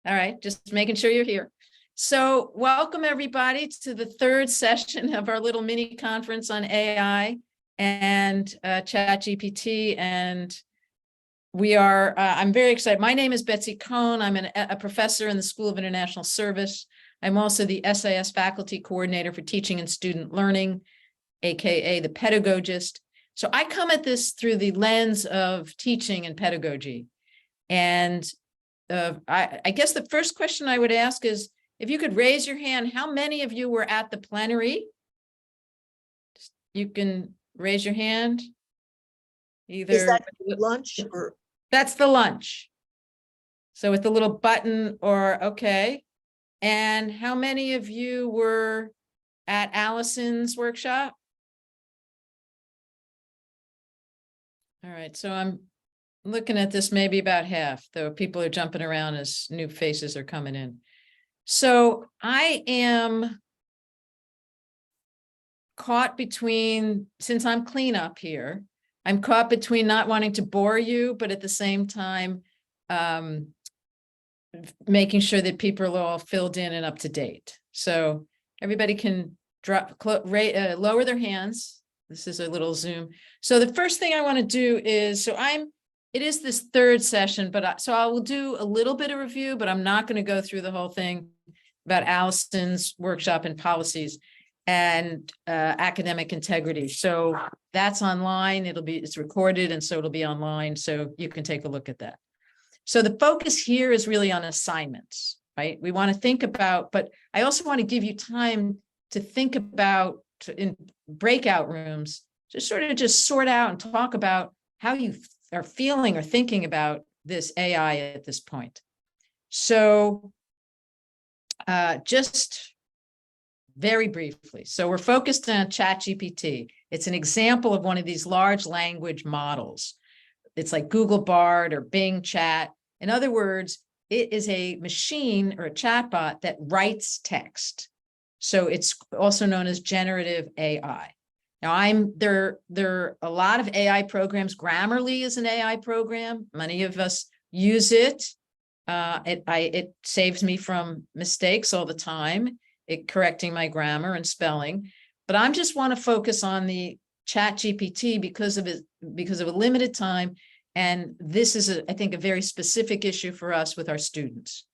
All right, just making sure you're here. So welcome everybody to the third session of our little mini conference on AI and Chatgpt. And we are, I'm very excited. My name is Betsy Cohn. I'm a professor in the School of International Service. I'm also the SIS faculty coordinator for teaching and student learning, AKA the pedagogist. So I come at this through the lens of teaching and pedagogy. And I guess the first question I would ask is, if you could raise your hand, how many of you were at the plenary? You can raise your hand. Either is that lunch or that's the lunch. So with the little button or okay. And how many of you were at Alison's workshop? All right, so I'm looking at this maybe about half, though people are jumping around as new faces are coming in. So I am caught between, since I'm cleanup here, I'm caught between not wanting to bore you, but at the same time, making sure that people are all filled in and up to date. So everybody can lower their hands. This is a little Zoom. So the first thing I want to do is, it is this third session, but so I will do a little bit of review, but I'm not going to go through the whole thing about Alison's workshop and policies and academic integrity. So that's online. It's recorded, and so it'll be online. So you can take a look at that. So the focus here is really on assignments, right? We want to think about, but I also want to give you time to think about in breakout rooms, to sort of just sort out and talk about how you are feeling or thinking about this AI at this point. So just very briefly. So we're focused on Chatgpt. It's an example of one of these large language models. It's like Google Bard or Bing Chat. In other words, it is a machine or a chatbot that writes text. So it's also known as generative AI. Now there are a lot of AI programs. Grammarly is an AI program. Many of us use it. It saves me from mistakes all the time, correcting my grammar and spelling. But I just want to focus on the Chatgpt because of a limited time. And this is, I think, a very specific issue for us with our students.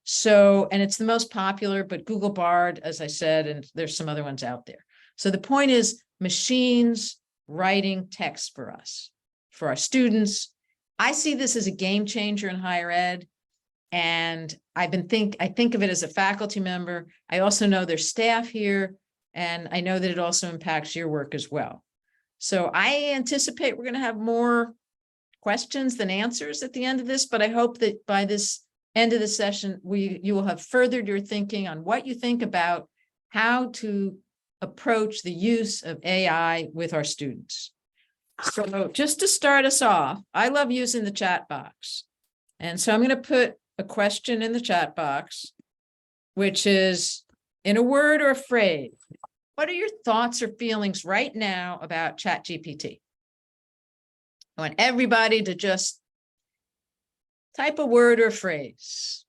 So, and it's the most popular, but Google Bard, as I said, and there's some other ones out there. So the point is machines writing text for us, for our students. I see this as a game changer in higher ed. And I think of it as a faculty member. I also know there's staff here, and I know that it also impacts your work as well. So I anticipate we're going to have more questions than answers at the end of this, but I hope that by this end of the session, you will have furthered your thinking on what you think about how to approach the use of AI with our students. So just to start us off, I love using the chat box. And so I'm going to put a question in the chat box, which is, in a word or a phrase, what are your thoughts or feelings right now about Chatgpt? I want everybody to just type a word or a phrase.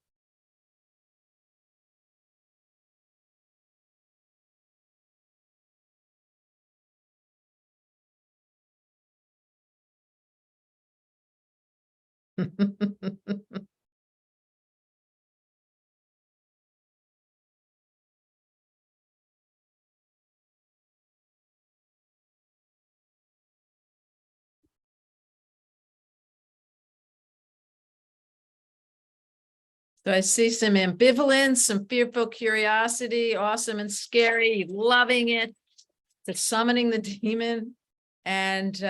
So I see some ambivalence, some fearful curiosity, awesome and scary, loving it, to summoning the demon, and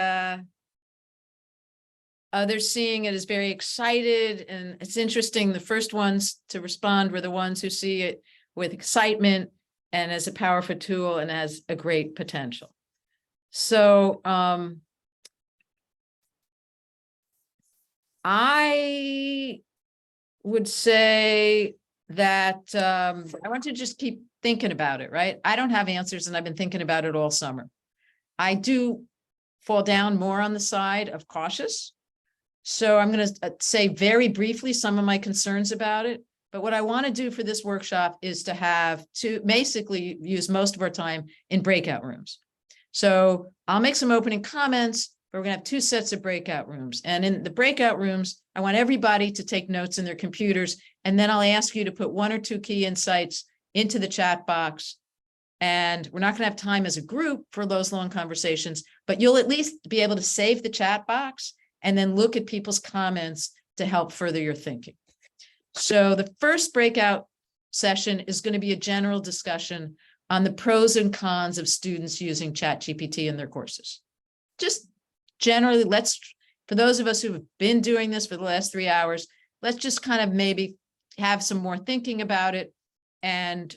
others seeing it as very excited. And it's interesting, the first ones to respond were the ones who see it with excitement and as a powerful tool and as a great potential. So I would say that I want to just keep thinking about it, right? I don't have answers, and I've been thinking about it all summer. I do fall down more on the side of cautious. So I'm going to say very briefly some of my concerns about it. But what I want to do for this workshop is to basically use most of our time in breakout rooms. So I'll make some opening comments, but we're going to have 2 sets of breakout rooms. And in the breakout rooms, I want everybody to take notes in their computers. And then I'll ask you to put 1 or 2 key insights into the chat box. And we're not going to have time as a group for those long conversations, but you'll at least be able to save the chat box and then look at people's comments to help further your thinking. So the first breakout session is going to be a general discussion on the pros and cons of students using Chatgpt in their courses. Just generally, for those of us who have been doing this for the last 3 hours, let's just kind of maybe have some more thinking about it and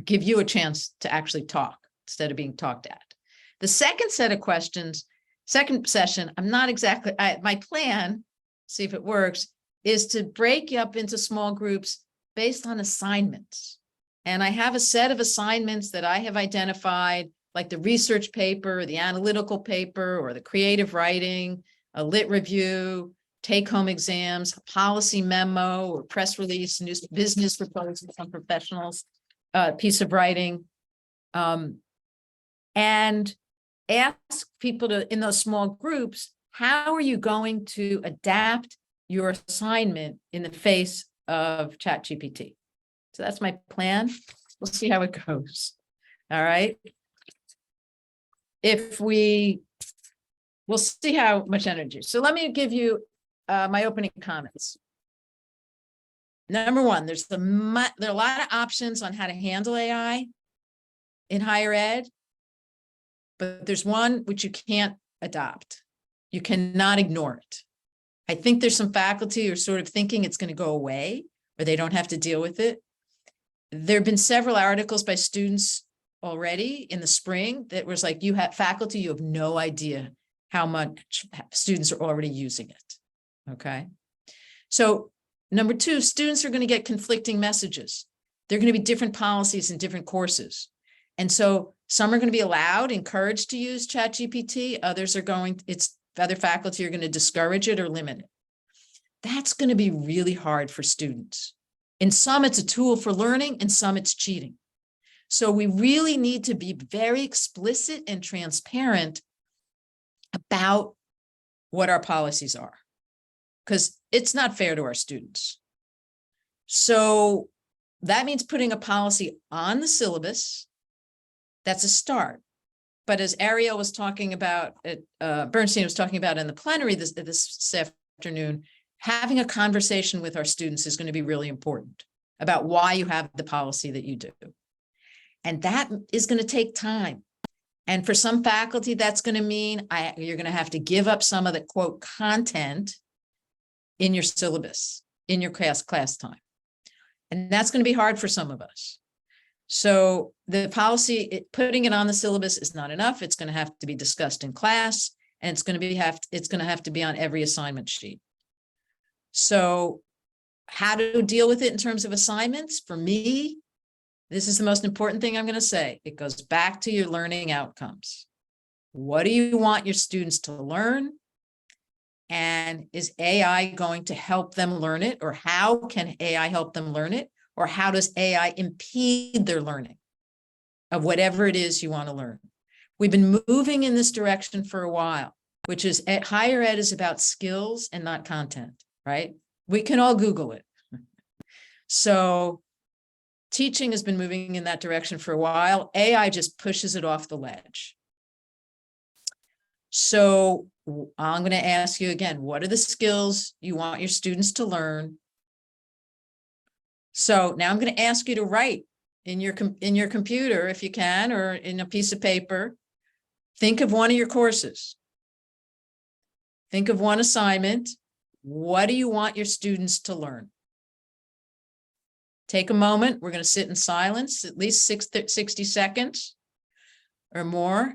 give you a chance to actually talk instead of being talked at. The second set of questions, second session, I'm not exactly, my plan, see if it works, is to break you up into small groups based on assignments. And I have a set of assignments that I have identified, like the research paper, the analytical paper, or the creative writing, a lit review, take-home exams, a policy memo, or press release, news, business proposal from professionals, piece of writing, and ask people to, in those small groups, how are you going to adapt your assignment in the face of Chatgpt? So that's my plan. We'll see how it goes. All right. We'll see how much energy. So let me give you my opening comments. Number one, there are a lot of options on how to handle AI in higher ed, but there's one which you can't adopt. You cannot ignore it. I think there's some faculty who are sort of thinking it's going to go away or they don't have to deal with it. There have been several articles by students already in the spring that was like, you have faculty, you have no idea how much students are already using it. Okay. So number two, students are going to get conflicting messages. There are going to be different policies in different courses. And so some are going to be allowed, encouraged to use Chatgpt. Other faculty are going to discourage it or limit it. That's going to be really hard for students. In some, it's a tool for learning, and some it's cheating. So we really need to be very explicit and transparent about what our policies are, because it's not fair to our students. So that means putting a policy on the syllabus. That's a start. But as Ariel was talking about, Bernstein was talking about in the plenary this afternoon, having a conversation with our students is going to be really important about why you have the policy that you do. And that is going to take time. And for some faculty, that's going to mean you're going to have to give up some of the quote content in your syllabus, in your class time. And that's going to be hard for some of us. So the policy, putting it on the syllabus is not enough. It's going to have to be discussed in class, and it's going to have to be on every assignment sheet. So how to deal with it in terms of assignments? For me, this is the most important thing I'm going to say. It goes back to your learning outcomes. What do you want your students to learn? And is AI going to help them learn it? Or how can AI help them learn it? Or how does AI impede their learning of whatever it is you want to learn? We've been moving in this direction for a while, which is higher ed is about skills and not content, right? We can all Google it. So teaching has been moving in that direction for a while. AI just pushes it off the ledge. So I'm going to ask you again, what are the skills you want your students to learn? So now I'm going to ask you to write in your computer, if you can, or in a piece of paper. Think of one of your courses. Think of one assignment. What do you want your students to learn? Take a moment. We're going to sit in silence, at least 60 seconds or more.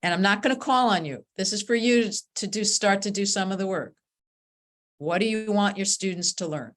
And I'm not going to call on you. This is for you to start to do some of the work. What do you want your students to learn?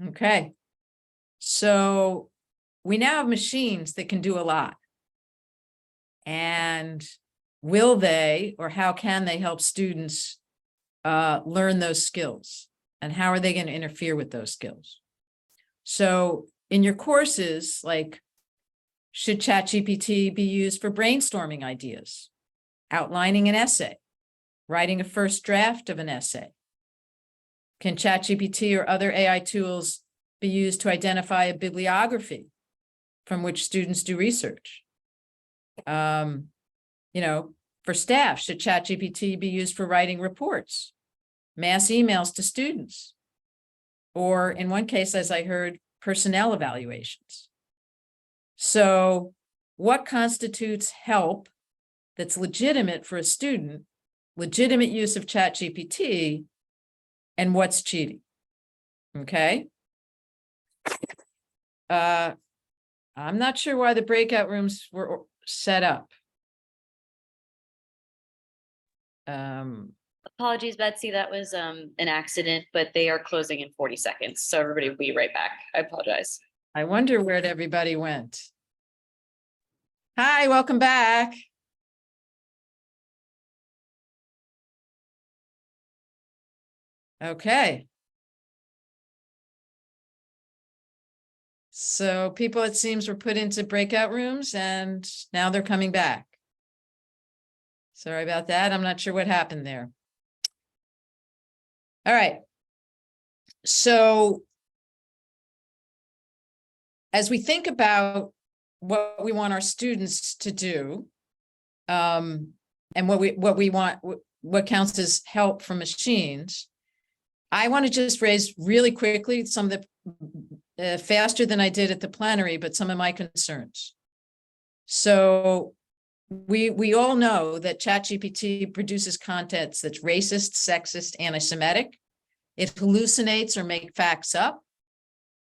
Okay. So we now have machines that can do a lot. And will they, or how can they help students learn those skills? And how are they going to interfere with those skills? So in your courses, like, should ChatGPT be used for brainstorming ideas, outlining an essay, writing a first draft of an essay? Can ChatGPT or other AI tools be used to identify a bibliography from which students do research? For staff, should ChatGPT be used for writing reports, mass emails to students, or in one case, as I heard, personnel evaluations? So what constitutes help that's legitimate for a student, legitimate use of ChatGPT, and what's cheating? Okay. I'm not sure why the breakout rooms were set up. Apologies, Betsy, that was an accident, but they are closing in 40 seconds. So everybody will be right back. I apologize. I wonder where everybody went. Hi, welcome back. Okay. So people, it seems, were put into breakout rooms and now they're coming back. Sorry about that. I'm not sure what happened there. All right. So as we think about what we want our students to do, and what we want, what counts as help from machines, I want to just raise really quickly some of the faster than I did at the plenary, but some of my concerns. So we all know that ChatGPT produces content that's racist, sexist, anti-Semitic. It hallucinates or makes facts up.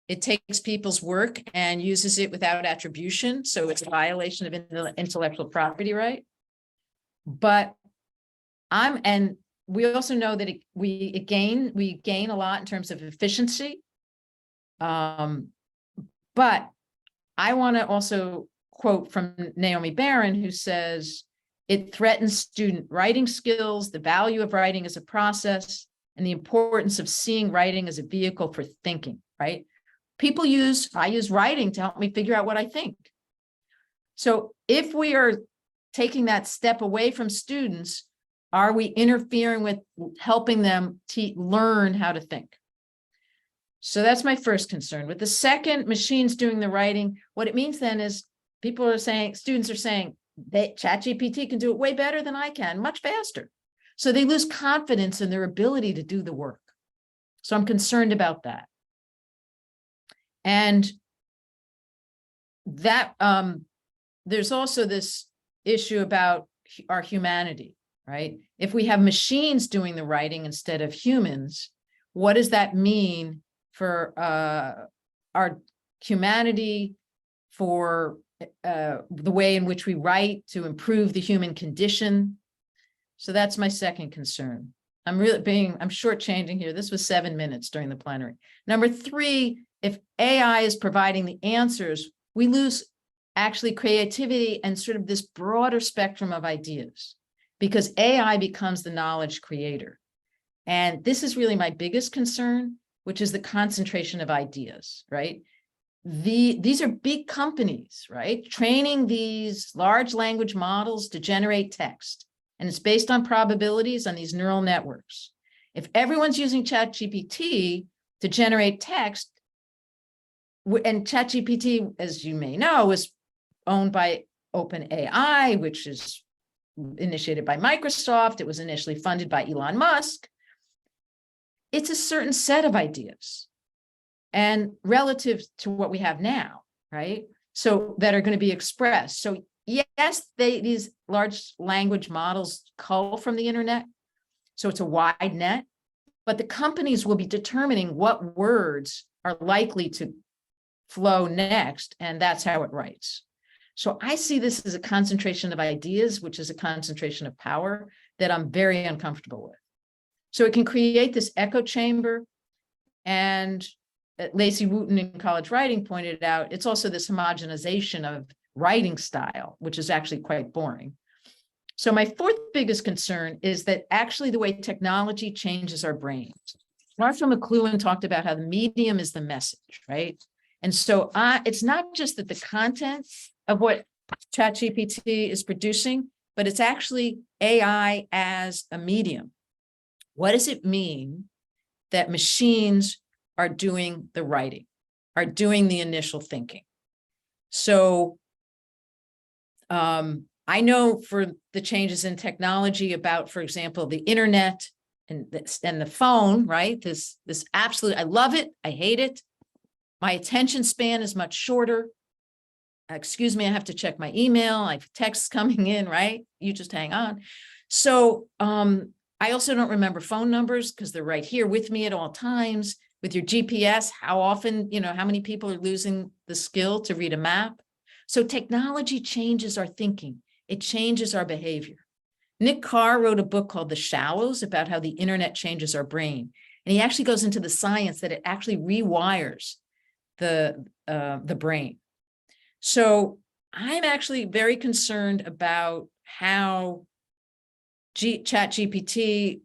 It takes people's work and uses it without attribution. So it's a violation of intellectual property right. But and we also know that we gain a lot in terms of efficiency. But I want to also quote from Naomi Barron, who says, it threatens student writing skills, the value of writing as a process, and the importance of seeing writing as a vehicle for thinking, right? I use writing to help me figure out what I think. So if we are taking that step away from students, are we interfering with helping them learn how to think? So that's my first concern. With the second, machines doing the writing, what it means then is students are saying that ChatGPT can do it way better than I can, much faster. So they lose confidence in their ability to do the work. So I'm concerned about that. And that there's also this issue about our humanity, right? If we have machines doing the writing instead of humans, what does that mean for our humanity, for the way in which we write to improve the human condition? So that's my second concern. I'm shortchanging here. This was 7 minutes during the plenary. Number three, if AI is providing the answers, we lose actually creativity and sort of this broader spectrum of ideas, because AI becomes the knowledge creator. And this is really my biggest concern, which is the concentration of ideas, right? These are big companies, right? Training these large language models to generate text. And it's based on probabilities on these neural networks. If everyone's using ChatGPT to generate text, and ChatGPT, as you may know, is owned by OpenAI, which is initiated by Microsoft. It was initially funded by Elon Musk. It's a certain set of ideas, and relative to what we have now, right? So that are going to be expressed. So yes, these large language models cull from the internet. So it's a wide net, but the companies will be determining what words are likely to flow next, and that's how it writes. So I see this as a concentration of ideas, which is a concentration of power that I'm very uncomfortable with. So it can create this echo chamber, and Lacey Wooten in College Writing pointed out, it's also this homogenization of writing style, which is actually quite boring. So my fourth biggest concern is that actually the way technology changes our brains. Marshall McLuhan talked about how the medium is the message, right? And so it's not just that the content of what ChatGPT is producing, but it's actually AI as a medium. What does it mean that machines are doing the writing, are doing the initial thinking? So I know for the changes in technology about, for example, the internet and the phone, right? This absolute, I love it, I hate it. My attention span is much shorter. Excuse me, I have to check my email. I have texts coming in, right? You just hang on. So I also don't remember phone numbers because they're right here with me at all times. With your GPS, how often, how many people are losing the skill to read a map? So technology changes our thinking. It changes our behavior. Nick Carr wrote a book called The Shallows about how the internet changes our brain. And he actually goes into the science that it actually rewires the brain. So I'm actually very concerned about how ChatGPT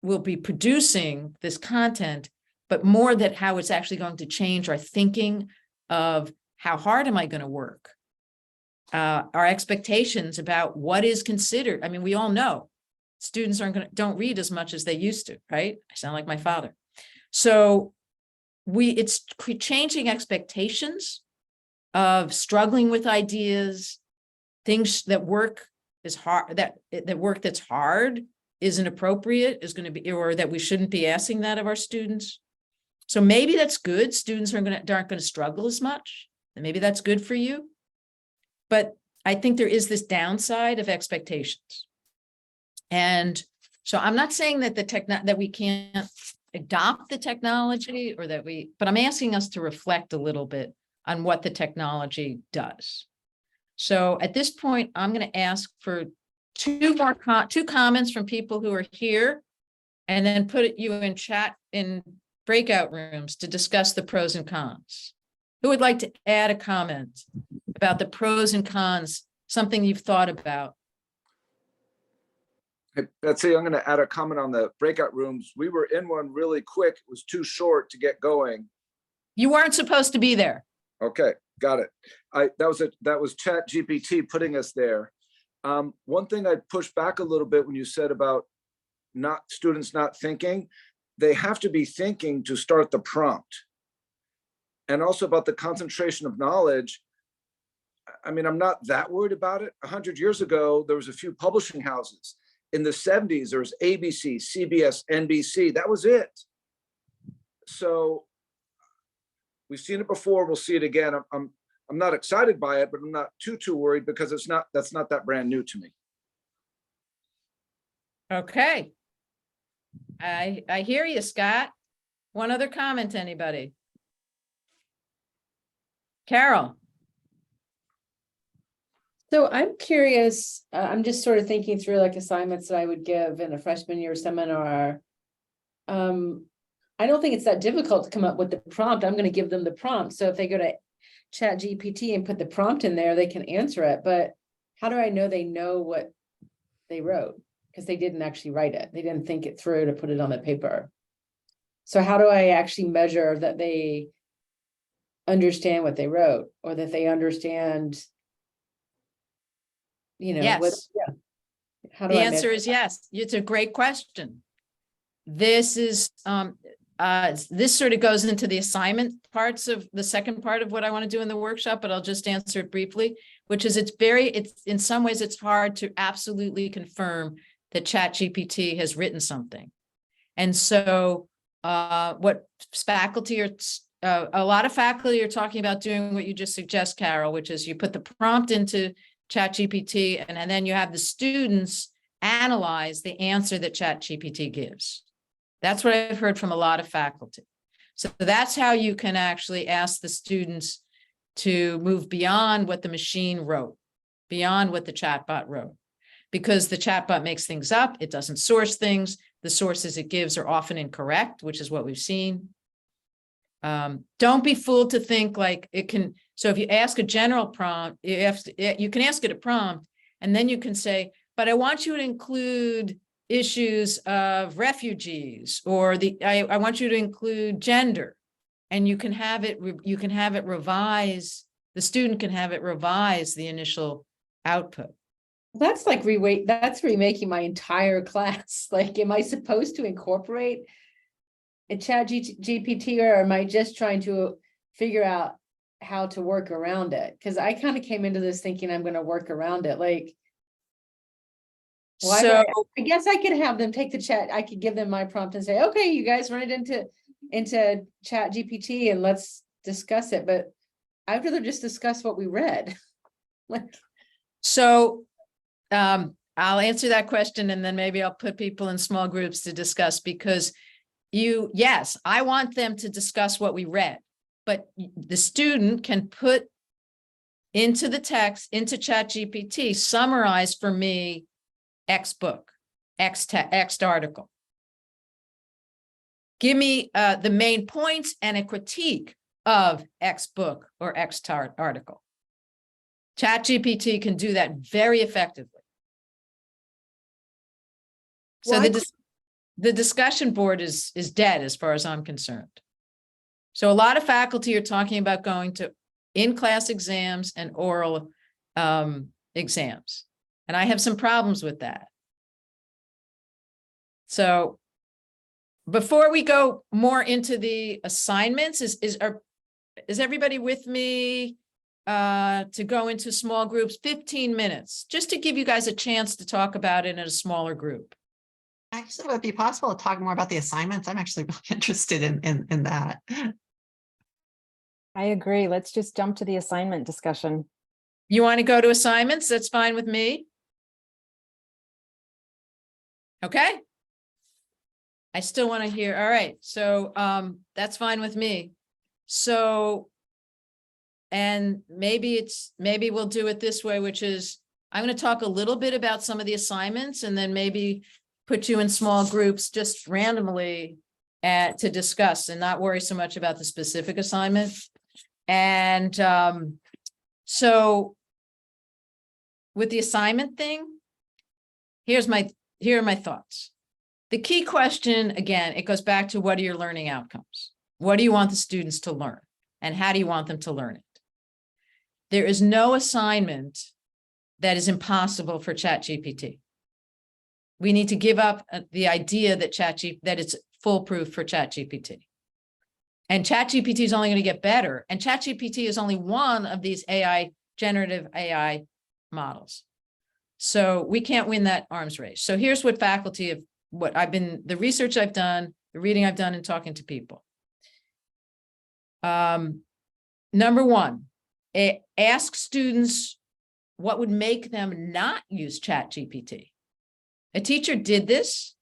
will be producing this content, but more that how it's actually going to change our thinking of how hard am I going to work? Our expectations about what is considered. I mean, we all know students don't read as much as they used to, right? I sound like my father. So it's changing expectations of struggling with ideas, things that work is hard, that work that's hard isn't appropriate, is going to be, or that we shouldn't be asking that of our students. So maybe that's good. Students aren't going to struggle as much. And maybe that's good for you. But I think there is this downside of expectations. And so I'm not saying that that we can't adopt the technology or but I'm asking us to reflect a little bit on what the technology does. So at this point, I'm going to ask for two comments from people who are here, and then put you in chat in breakout rooms to discuss the pros and cons. Who would like to add a comment about the pros and cons, something you've thought about? Hey, Betsy, I'm going to add a comment on the breakout rooms. We were in one really quick. It was too short to get going. You weren't supposed to be there. Okay, got it. That was ChatGPT putting us there. One thing I'd push back a little bit when you said about students not thinking, they have to be thinking to start the prompt. And also about the concentration of knowledge. I mean, I'm not that worried about it. 100 years ago, there was a few publishing houses. In the 70s, there was ABC, CBS, NBC. That was it. So we've seen it before. We'll see it again. I'm not excited by it, but I'm not too worried because that's not that brand new to me. Okay. I hear you, Scott. One other comment, anybody? Carol. So I'm curious, I'm just sort of thinking through like assignments that I would give in a freshman year seminar. I don't think it's that difficult to come up with the prompt. I'm going to give them the prompt. So if they go to ChatGPT and put the prompt in there, they can answer it. But how do I know they know what they wrote? Because they didn't actually write it. They didn't think it through to put it on the paper. So how do I actually measure that they understand what they wrote, or that they understand, Yes. How do The I answer measure is yes. It's a great question. This is this sort of goes into the assignment parts of the second part of what I want to do in the workshop, but I'll just answer it briefly, which is it's in some ways it's hard to absolutely confirm that ChatGPT has written something. And so what faculty are a lot of faculty are talking about doing what you just suggest, Carol, which is you put the prompt into ChatGPT and then you have the students analyze the answer that ChatGPT gives. That's what I've heard from a lot of faculty. So that's how you can actually ask the students to move beyond what the machine wrote, beyond what the chatbot wrote, because the chatbot makes things up. It doesn't source things. The sources it gives are often incorrect, which is what we've seen. Don't be fooled to think like it can. So if you ask a general prompt, you can ask it a prompt, and then you can say, but I want you to include issues of refugees, or I want you to include gender. And you can have it revise, the student can have it revise the initial output. That's like that's remaking my entire class. Like, am I supposed to incorporate a GPT, or am I just trying to figure out how to work around it? Because I kind of came into this thinking I'm going to work around it. Like, So I guess I could have them take the chat. I could give them my prompt and say, okay, you guys run it into Chat GPT and let's discuss it. But I'd rather just discuss what we read. Like, So I'll answer that question, and then maybe I'll put people in small groups to discuss, because yes, I want them to discuss what we read, but the student can put into the text, into ChatGPT, summarize for me X book, X article. Give me the main points and a critique of X book or X article. ChatGPT can do that very effectively. So the discussion board is dead as far as I'm concerned. So a lot of faculty are talking about going to in-class exams and oral exams. And I have some problems with that. So before we go more into the assignments, is everybody with me to go into small groups? 15 minutes, just to give you guys a chance to talk about it in a smaller group. Actually, would it be possible to talk more about the assignments? I'm actually really interested in that. I agree. Let's just jump to the assignment discussion. You want to go to assignments? That's fine with me. Okay. I still want to hear. All right. So that's fine with me. So, and maybe we'll do it this way, which is I'm going to talk a little bit about some of the assignments, and then maybe put you in small groups just randomly to discuss, and not worry so much about the specific assignment. And so with the assignment thing, here are my thoughts. The key question, again, it goes back to, what are your learning outcomes? What do you want the students to learn? And how do you want them to learn it? There is no assignment that is impossible for ChatGPT. We need to give up the idea that that it's foolproof for ChatGPT. And ChatGPT is only going to get better. And ChatGPT is only one of these generative AI models. So we can't win that arms race. So here's what faculty have, the research I've done, the reading I've done, and talking to people. Number one, ask students what would make them not use ChatGPT. A teacher did this,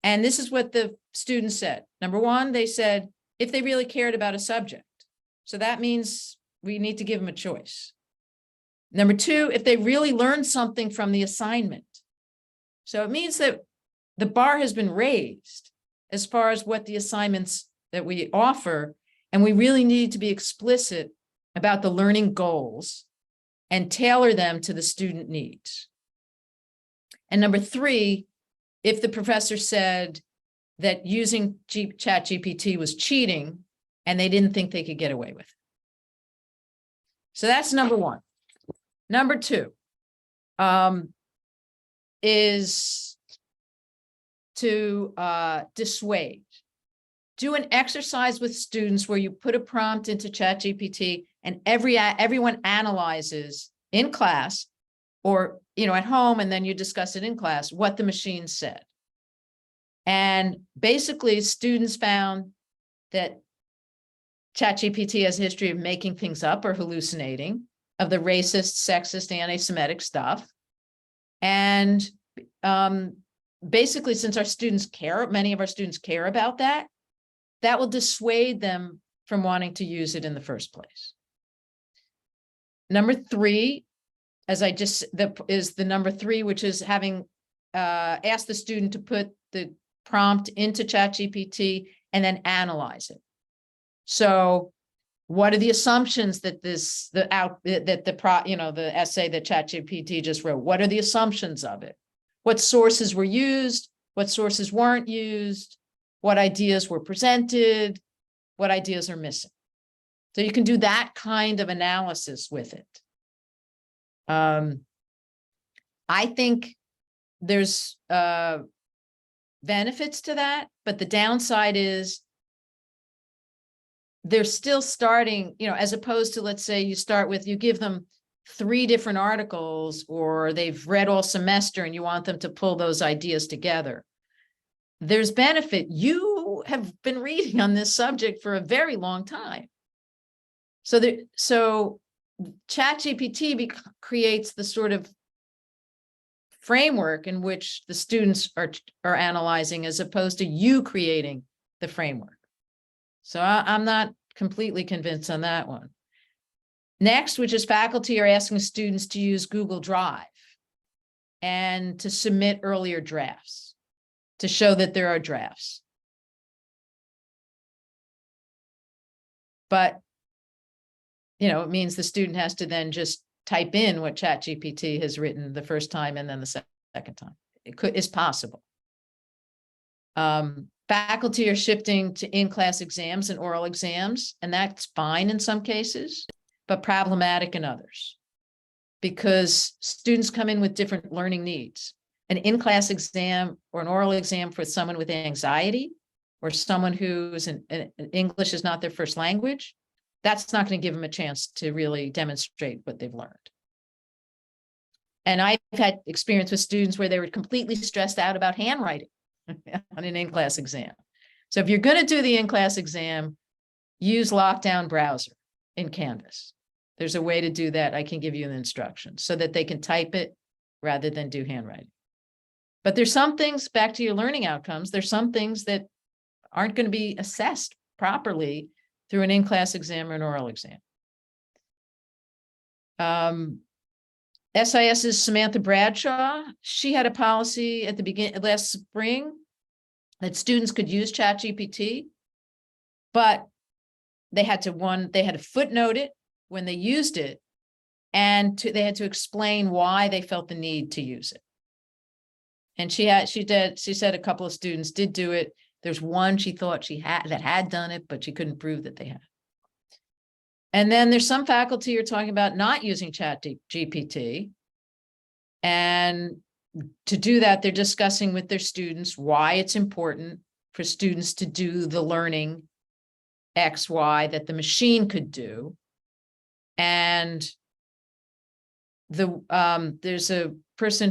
and this is what the students said. Number one, they said, if they really cared about a subject. So that means we need to give them a choice. Number two, if they really learned something from the assignment. So it means that the bar has been raised as far as what the assignments that we offer, and we really need to be explicit about the learning goals and tailor them to the student needs. And number three, if the professor said that using ChatGPT was cheating and they didn't think they could get away with it. So that's number one. Number two is to dissuade. Do an exercise with students where you put a prompt into ChatGPT and everyone analyzes in class, or at home, and then you discuss it in class, what the machine said. And basically, students found that ChatGPT has a history of making things up or hallucinating, of the racist, sexist, anti-Semitic stuff. And basically, since many of our students care about that, that will dissuade them from wanting to use it in the first place. Number three, is the number three, which is having asked the student to put the prompt into ChatGPT and then analyze it. So what are the assumptions that the essay that ChatGPT just wrote, what are the assumptions of it? What sources were used? What sources weren't used? What ideas were presented? What ideas are missing? So you can do that kind of analysis with it. I think there's benefits to that, but the downside is they're still starting, as opposed to, let's say you start with, you give them 3 different articles, or they've read all semester and you want them to pull those ideas together. There's benefit. You have been reading on this subject for a very long time. So ChatGPT creates the sort of framework in which the students are analyzing, as opposed to you creating the framework. So I'm not completely convinced on that one. Next, which is faculty are asking students to use Google Drive and to submit earlier drafts to show that there are drafts. But, it means the student has to then just type in what ChatGPT has written the first time and then the second time. It's possible. Faculty are shifting to in-class exams and oral exams, and that's fine in some cases, but problematic in others, because students come in with different learning needs. An in-class exam or an oral exam for someone with anxiety, or someone who's English is not their first language, that's not going to give them a chance to really demonstrate what they've learned. And I've had experience with students where they were completely stressed out about handwriting on an in-class exam. So if you're going to do the in-class exam, use lockdown browser in Canvas. There's a way to do that. I can give you an instruction so that they can type it rather than do handwriting. But there's some things, back to your learning outcomes, there's some things that aren't going to be assessed properly through an in-class exam or an oral exam. SIS's Samantha Bradshaw, she had a policy at the beginning last spring that students could use ChatGPT, but they had to footnote it when they used it, and they had to explain why they felt the need to use it. And she said a couple of students did do it. There's one she thought that had done it, but she couldn't prove that they had. And then there's some faculty who are talking about not using ChatGPT. And to do that, they're discussing with their students why it's important for students to do the learning X, Y that the machine could do. And there's a person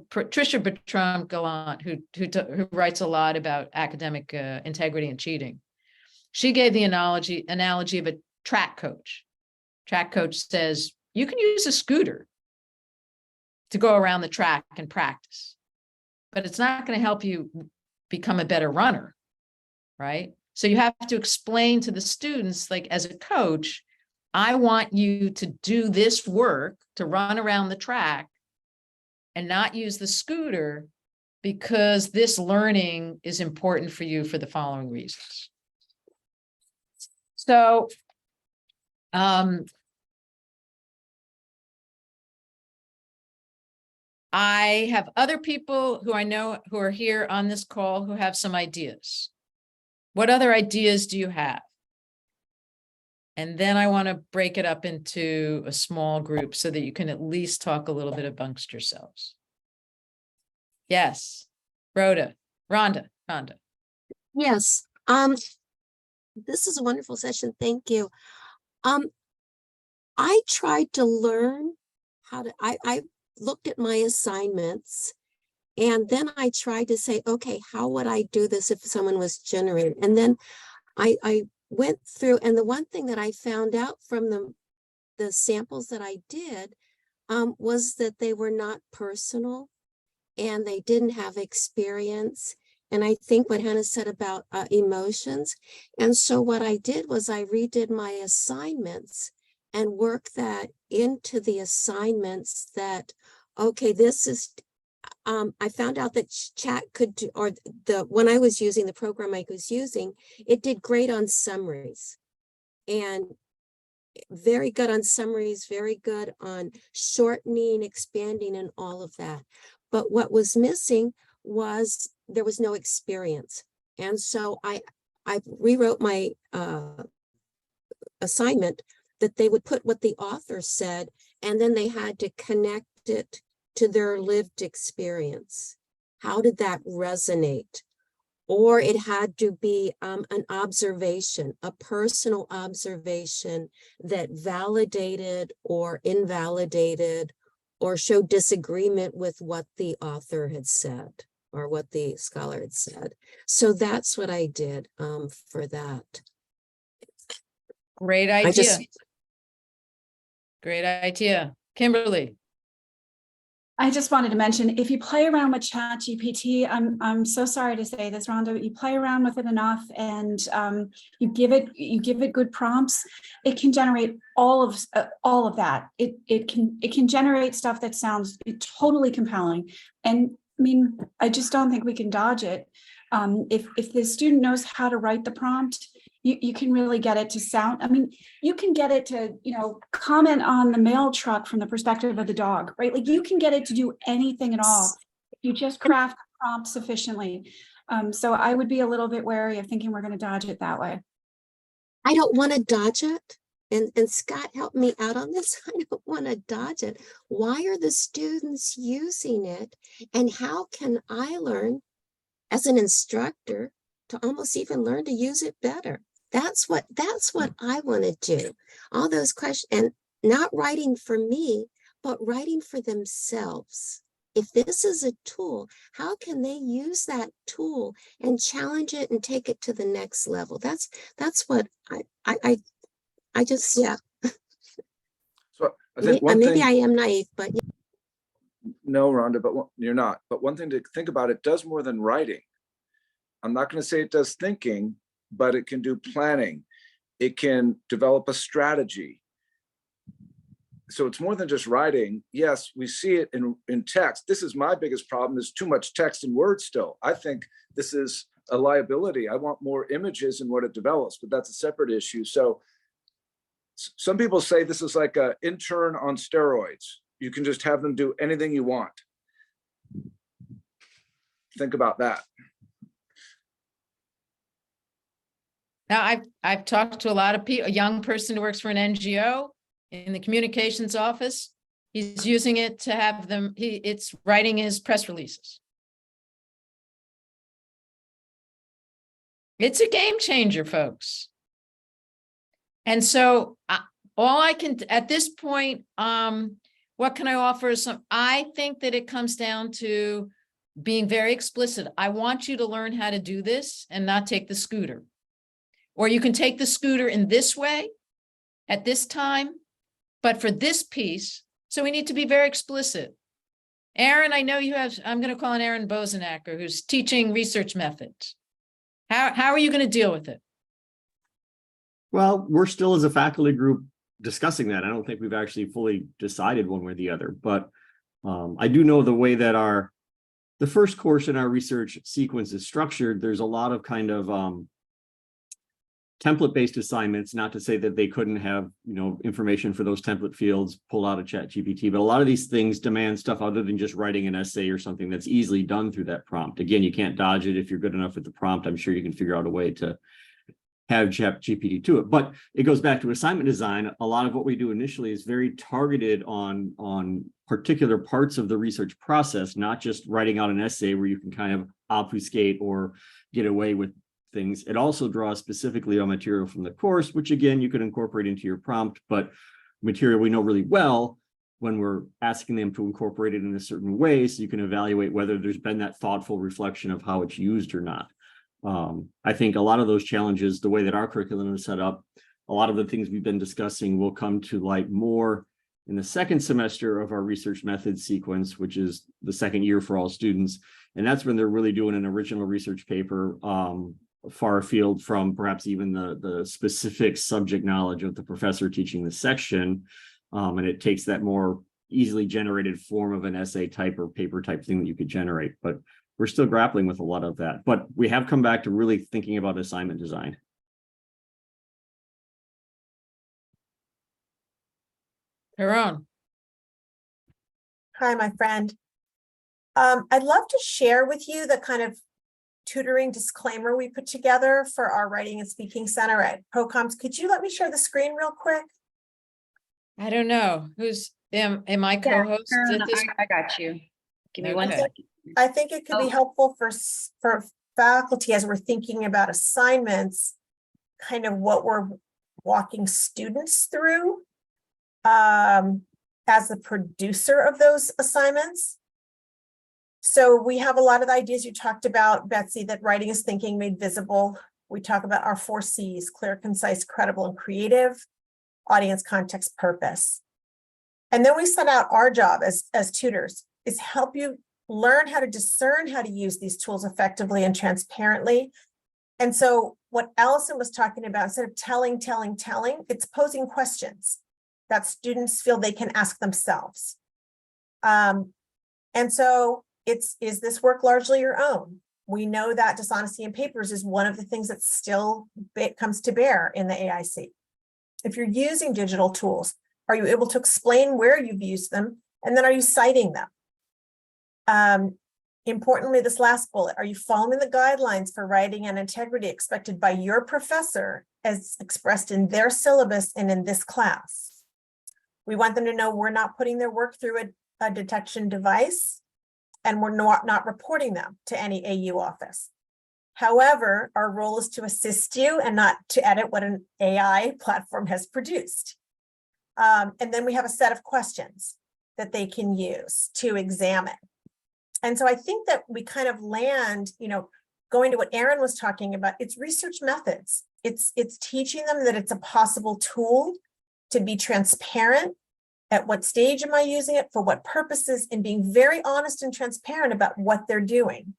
Patricia Bertram-Gallant, who writes a lot about academic integrity and cheating. She gave the analogy of a track coach. Track coach says, you can use a scooter to go around the track and practice, but it's not going to help you become a better runner, right? So you have to explain to the students, like, as a coach, I want you to do this work, to run around the track and not use the scooter, because this learning is important for you for the following reasons. So, I have other people who I know who are here on this call who have some ideas. What other ideas do you have? And then I want to break it up into a small group so that you can at least talk a little bit amongst yourselves. Yes, Rhonda. Yes, this is a wonderful session. Thank you. I tried to learn how to, I looked at my assignments, and then I tried to say, okay, how would I do this if someone was generating? And then I went through, and the one thing that I found out from the samples that I did was that they were not personal, and they didn't have experience. And I think what Hannah said about emotions. And so what I did was I redid my assignments and worked that into the assignments that, okay, this is I found out that chat could do, or when I was using the program I was using, it did great on summaries and very good on summaries, very good on shortening, expanding, and all of that. But what was missing was there was no experience. And so I rewrote my assignment that they would put what the author said, and then they had to connect it to their lived experience. How did that resonate? Or it had to be an observation, a personal observation that validated or invalidated or showed disagreement with what the author had said or what the scholar had said. So that's what I did for that. Great I idea. just, Great idea. Kimberly. I just wanted to mention, if you play around with ChatGPT, I'm so sorry to say this, Rhonda, but you play around with it enough and you give it good prompts, it can generate all of that. It can generate stuff that sounds totally compelling. And I mean, I just don't think we can dodge it. If the student knows how to write the prompt, you can really get it to sound, I mean, you can get it to, comment on the mail truck from the perspective of the dog, right? Like you can get it to do anything at all. If you just craft the prompt sufficiently. So I would be a little bit wary of thinking we're going to dodge it that way. I don't want to dodge it. And Scott helped me out on this. I don't want to dodge it. Why are the students using it? And how can I learn as an instructor to almost even learn to use it better? That's what I want to do. All those questions, and not writing for me, but writing for themselves. If this is a tool, how can they use that tool and challenge it and take it to the next level? That's what I just, yeah. So I think one Maybe thing, I am naive, but no, Rhonda, but you're not. But one thing to think about, it does more than writing. I'm not going to say it does thinking, but it can do planning. It can develop a strategy. So it's more than just writing. Yes, we see it in text. This is my biggest problem, there's too much text and words still. I think this is a liability. I want more images in what it develops, but that's a separate issue. So some people say this is like an intern on steroids. You can just have them do anything you want. Think about that. Now, I've talked to a lot of people, a young person who works for an NGO in the communications office. He's using it to have them, it's writing his press releases. It's a game changer, folks. And so all I can, at this point, what can I offer? I think that it comes down to being very explicit. I want you to learn how to do this and not take the scooter. Or you can take the scooter in this way at this time, but for this piece, so we need to be very explicit. Aaron, I know you have, I'm going to call on Aaron Bozenacker, who's teaching research methods. How are you going to deal with it? Well, we're still as a faculty group discussing that. I don't think we've actually fully decided one way or the other, but I do know the way that the first course in our research sequence is structured. There's a lot of kind of template-based assignments, not to say that they couldn't have, information for those template fields pulled out of ChatGPT, but a lot of these things demand stuff other than just writing an essay or something that's easily done through that prompt. Again, you can't dodge it. If you're good enough with the prompt, I'm sure you can figure out a way to have ChatGPT to it. But it goes back to assignment design. A lot of what we do initially is very targeted on particular parts of the research process, not just writing out an essay where you can kind of obfuscate or get away with things. It also draws specifically on material from the course, which again, you could incorporate into your prompt, but material we know really well when we're asking them to incorporate it in a certain way, so you can evaluate whether there's been that thoughtful reflection of how it's used or not. I think a lot of those challenges, the way that our curriculum is set up, a lot of the things we've been discussing will come to light more in the second semester of our research methods sequence, which is the second year for all students. And that's when they're really doing an original research paper, far afield from perhaps even the specific subject knowledge of the professor teaching the section. And it takes that more easily generated form of an essay type or paper type thing that you could generate, but we're still grappling with a lot of that. But we have come back to really thinking about assignment design. Her own. Hi, my friend. I'd love to share with you the kind of tutoring disclaimer we put together for our Writing and Speaking Center at ProComms. Could you let me share the screen real quick? I don't know who's, am I co-host? Karen, at this? I got you. Give me one Okay. second. I think it could be Oh. helpful for faculty as we're thinking about assignments, kind of what we're walking students through as the producer of those assignments. So we have a lot of ideas you talked about, Betsy, that writing is thinking made visible. We talk about our 4 C's: clear, concise, credible, and creative, audience, context, purpose. And then we set out our job as tutors is help you learn how to discern how to use these tools effectively and transparently. And so what Alison was talking about, instead of telling, it's posing questions that students feel they can ask themselves. And so is this work largely your own? We know that dishonesty in papers is one of the things that still comes to bear in the AIC. If you're using digital tools, are you able to explain where you've used them? And then are you citing them? Importantly, this last bullet, are you following the guidelines for writing and integrity expected by your professor as expressed in their syllabus and in this class? We want them to know we're not putting their work through a detection device, and we're not reporting them to any AU office. However, our role is to assist you and not to edit what an AI platform has produced. And then we have a set of questions that they can use to examine. And so I think that we kind of land, going to what Aaron was talking about, it's research methods. It's teaching them that it's a possible tool to be transparent. At what stage am I using it, for what purposes, and being very honest and transparent about what they're doing.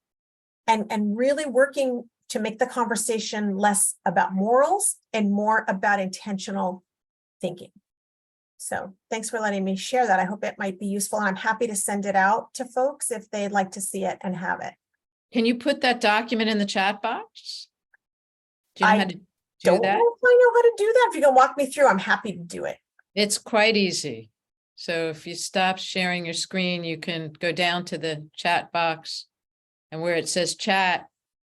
And really working to make the conversation less about morals and more about intentional thinking. So thanks for letting me share that. I hope it might be useful, and I'm happy to send it out to folks if they'd like to see it and have it. Can you put that document in the chat box? Do you know how to do Don't that? know if I know how to do that. If you can walk me through, I'm happy to do it. It's quite easy. So if you stop sharing your screen, you can go down to the chat box and where it says chat,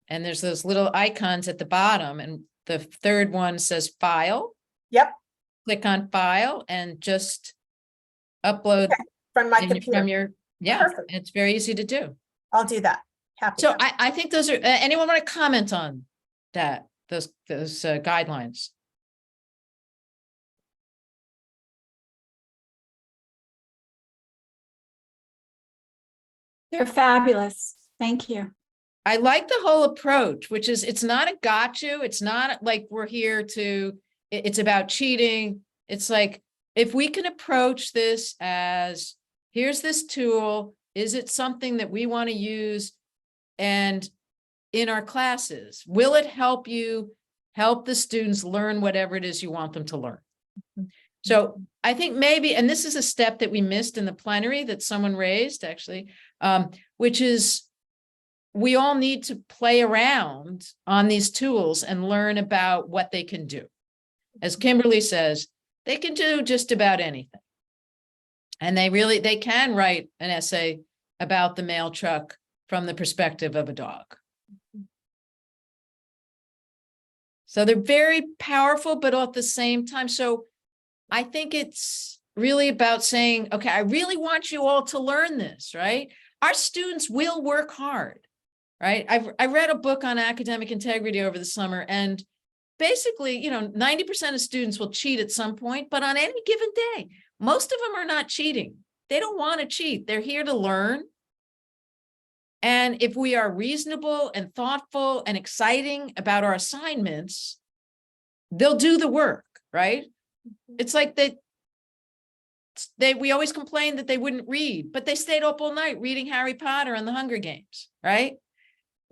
and there's those little icons at the bottom, and the third one says file. Yep. Click on file and just upload From my computer. from your, Perfect. it's very easy to do. I'll do that. Happy. So I think those are, anyone want to comment on that, those guidelines? They're fabulous. Thank you. I like the whole approach, which is, it's not a got you. It's not like we're here to, it's about cheating. It's like, if we can approach this as, here's this tool, is it something that we want to use? And in our classes, will it help you help the students learn whatever it is you want them to learn? So I think maybe, and this is a step that we missed in the plenary that someone raised actually, which is we all need to play around on these tools and learn about what they can do. As Kimberly says, they can do just about anything. And they can write an essay about the mail truck from the perspective of a dog. So they're very powerful, but at the same time, so I think it's really about saying, okay, I really want you all to learn this, right? Our students will work hard, right? I read a book on academic integrity over the summer, and basically, 90% of students will cheat at some point, but on any given day, most of them are not cheating. They don't want to cheat. They're here to learn. And if we are reasonable and thoughtful and exciting about our assignments, they'll do the work, right? It's like we always complained that they wouldn't read, but they stayed up all night reading Harry Potter and the Hunger Games, right?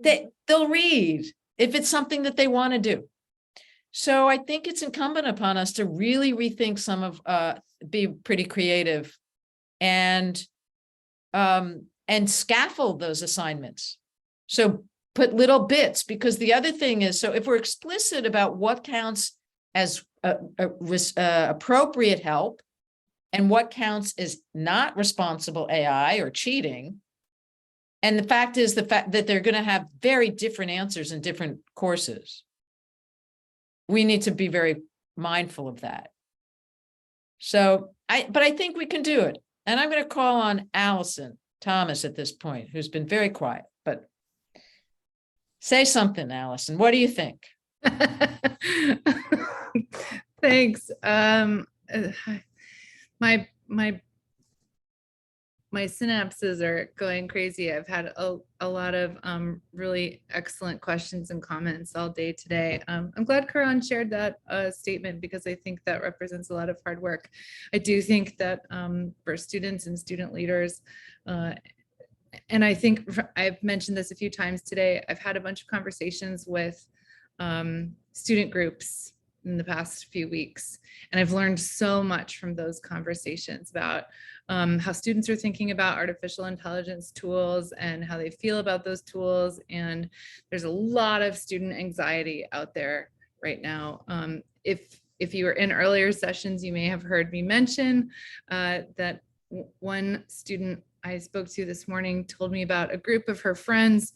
They'll read if it's something that they want to do. So I think it's incumbent upon us to really rethink some of, be pretty creative and scaffold those assignments. So put little bits, because the other thing is, so if we're explicit about what counts as appropriate help and what counts as not responsible AI or cheating, and the fact is the fact that they're going to have very different answers in different courses, we need to be very mindful of that. So but I think we can do it. And I'm going to call on Alison Thomas at this point, who's been very quiet, but say something, Alison. What do you think? Thanks. My synapses are going crazy. I've had a lot of really excellent questions and comments all day today. I'm glad Cohn shared that statement, because I think that represents a lot of hard work. I do think that for students and student leaders, and I think I've mentioned this a few times today, I've had a bunch of conversations with student groups in the past few weeks, and I've learned so much from those conversations about how students are thinking about artificial intelligence tools and how they feel about those tools. And there's a lot of student anxiety out there right now. If you were in earlier sessions, you may have heard me mention that one student I spoke to this morning told me about a group of her friends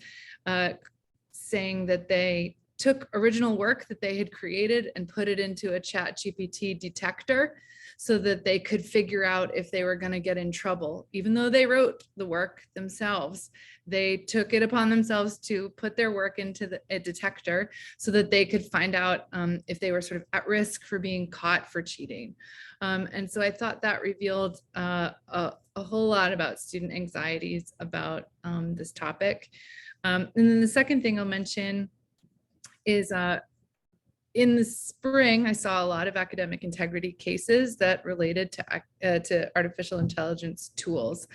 saying that they took original work that they had created and put it into a Chatgpt detector so that they could figure out if they were going to get in trouble. Even though they wrote the work themselves, they took it upon themselves to put their work into a detector so that they could find out if they were sort of at risk for being caught for cheating. And so I thought that revealed a whole lot about student anxieties about this topic. And then the second thing I'll mention is in the spring, I saw a lot of academic integrity cases that related to artificial intelligence tools.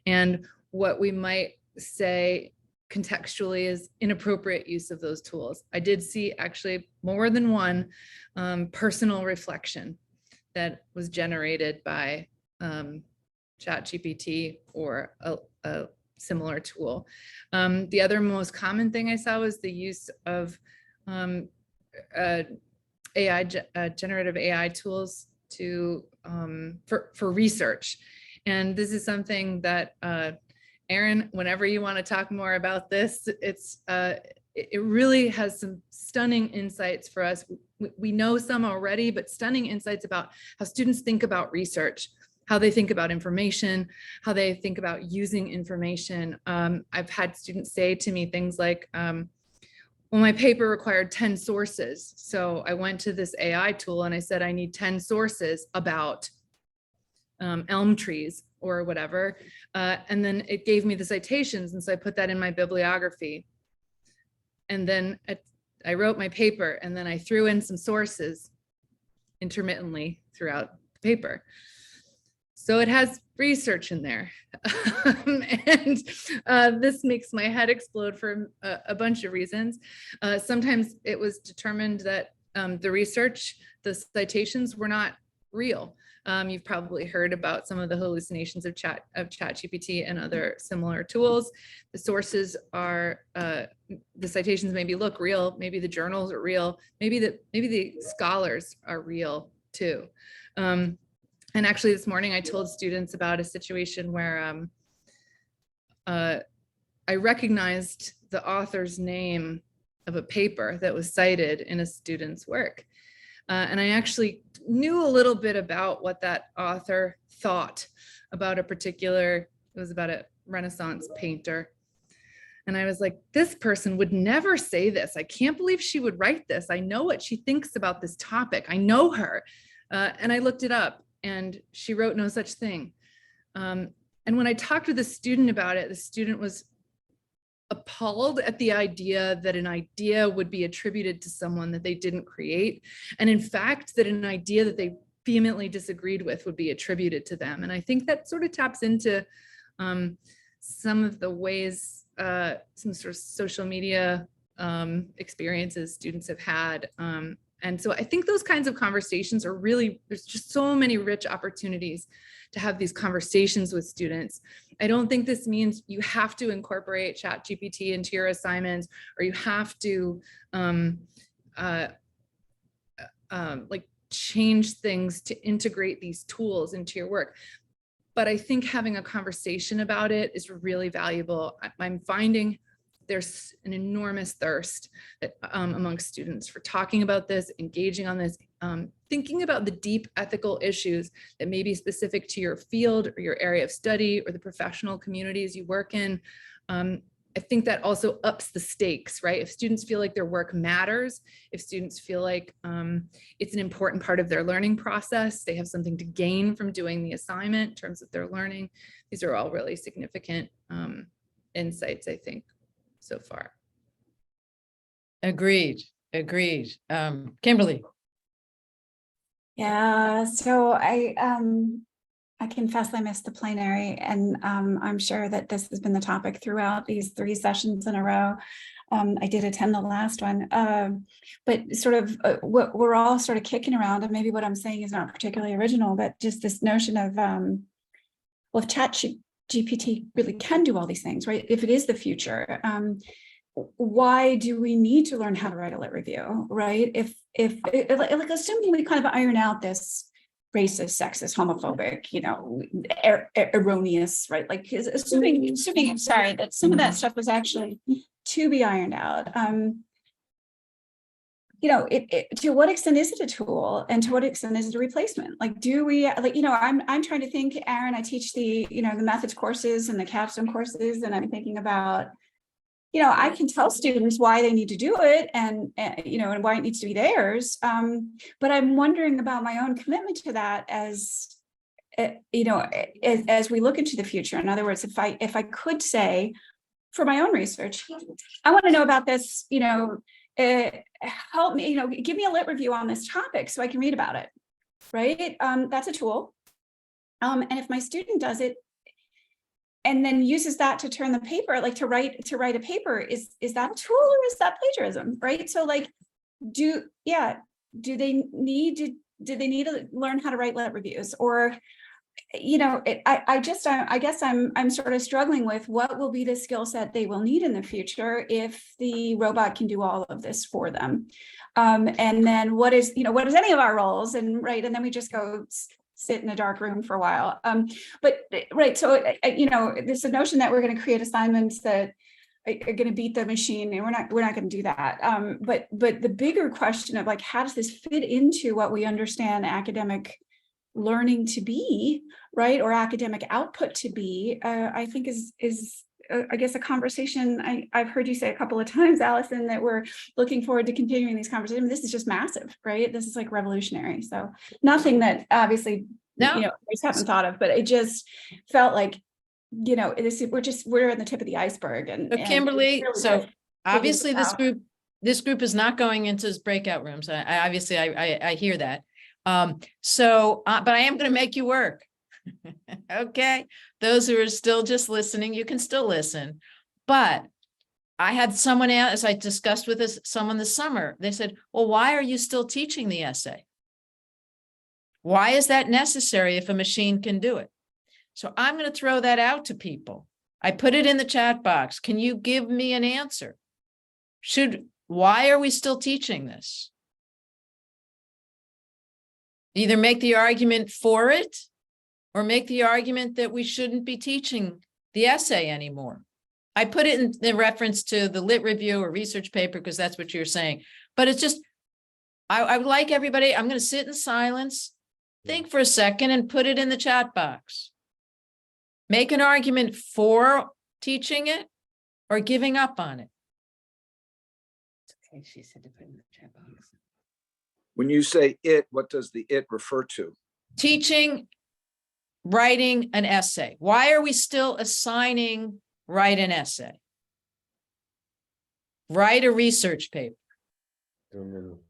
And what we might say contextually is inappropriate use of those tools. I did see actually more than one personal reflection that was generated by Chatgpt or a similar tool. The other most common thing I saw was the use of generative AI tools for research. And this is something that Aaron, whenever you want to talk more about this, it really has some stunning insights for us. We know some already, but stunning insights about how students think about research, how they think about information, how they think about using information. I've had students say to me things like, well, my paper required 10 sources. So I went to this AI tool and I said, I need 10 sources about elm trees or whatever. And then it gave me the citations. And so I put that in my bibliography. And then I wrote my paper, and then I threw in some sources intermittently throughout the paper. So it has research in there. And this makes my head explode for a bunch of reasons. Sometimes it was determined that the citations were not real. You've probably heard about some of the hallucinations of Chatgpt and other similar tools. The sources are, the citations maybe look real, maybe the journals are real, maybe the scholars are real too. And actually this morning I told students about a situation where I recognized the author's name of a paper that was cited in a student's work. And I actually knew a little bit about what that author thought about a particular, it was about a Renaissance painter. And I was like, this person would never say this. I can't believe she would write this. I know what she thinks about this topic. I know her. And I looked it up, and she wrote no such thing. And when I talked with the student about it, the student was appalled at the idea that an idea would be attributed to someone that they didn't create. And in fact, that an idea that they vehemently disagreed with would be attributed to them. And I think that sort of taps into some of the ways, some sort of social media experiences students have had, And so I think those kinds of conversations are really, there's just so many rich opportunities to have these conversations with students. I don't think this means you have to incorporate ChatGPT into your assignments, or you have to like change things to integrate these tools into your work. But I think having a conversation about it is really valuable. I'm finding there's an enormous thirst amongst students for talking about this, engaging on this, thinking about the deep ethical issues that may be specific to your field or your area of study or the professional communities you work in. I think that also ups the stakes, right? If students feel like their work matters, if students feel like it's an important part of their learning process, they have something to gain from doing the assignment in terms of their learning. These are all really significant insights, I think, so far. Agreed. Kimberly. Yeah, so I confess I missed the plenary, and I'm sure that this has been the topic throughout these 3 sessions in a row. I did attend the last one, but sort of what we're all sort of kicking around, and maybe what I'm saying is not particularly original, but just this notion of, well, if ChatGPT really can do all these things, right? If it is the future, why do we need to learn how to write a lit review, right? If like assuming we kind of iron out this racist, sexist, homophobic, erroneous, right? Like assuming, sorry, that some of that stuff was actually to be ironed out. To what extent is it a tool, and to what extent is it a replacement? Like, do we, I'm trying to think, Aaron, I teach the methods courses and the capstone courses, and I'm thinking about, I can tell students why they need to do it and why it needs to be theirs. But I'm wondering about my own commitment to that as we look into the future. In other words, if I could say for my own research, I want to know about this, help me, give me a lit review on this topic so I can read about it, right? That's a tool. And if my student does it, and then uses that to turn the paper, like to write a paper, is that a tool or is that plagiarism, right? So like, do they need to learn how to write lit reviews? Or, I guess I'm sort of struggling with what will be the skill set they will need in the future if the robot can do all of this for them. And then what is any of our roles, and right, and then we just go sit in a dark room for a while. But right, so there's a notion that we're going to create assignments that are going to beat the machine, and we're not going to do that. But the bigger question of like, how does this fit into what we understand academic learning to be, right, or academic output to be? I think is I guess a conversation I've heard you say a couple of times, Alison, that we're looking forward to continuing these conversations. This is just massive, right? This is like revolutionary. So nothing that obviously, we just haven't thought of, but it just felt like, we're in the tip of the iceberg. And Kimberly, really so obviously out. this group is not going into breakout rooms. I hear that. But I am going to make you work. Okay, those who are still just listening, you can still listen. But I had someone else, as I discussed with someone this summer, they said, well, why are you still teaching the essay? Why is that necessary if a machine can do it? So I'm going to throw that out to people. I put it in the chat box. Can you give me an answer? Why are we still teaching this? Either make the argument for it, or make the argument that we shouldn't be teaching the essay anymore. I put it in reference to the lit review or research paper because that's what you're saying. But it's just, I would like everybody, I'm going to sit in silence, think for a second, and put it in the chat box. Make an argument for teaching it or giving up on it. Okay, she said to put in the chat box. When you say it, what does the it refer to? Teaching, writing an essay. Why are we still assigning write an essay? Write a research paper.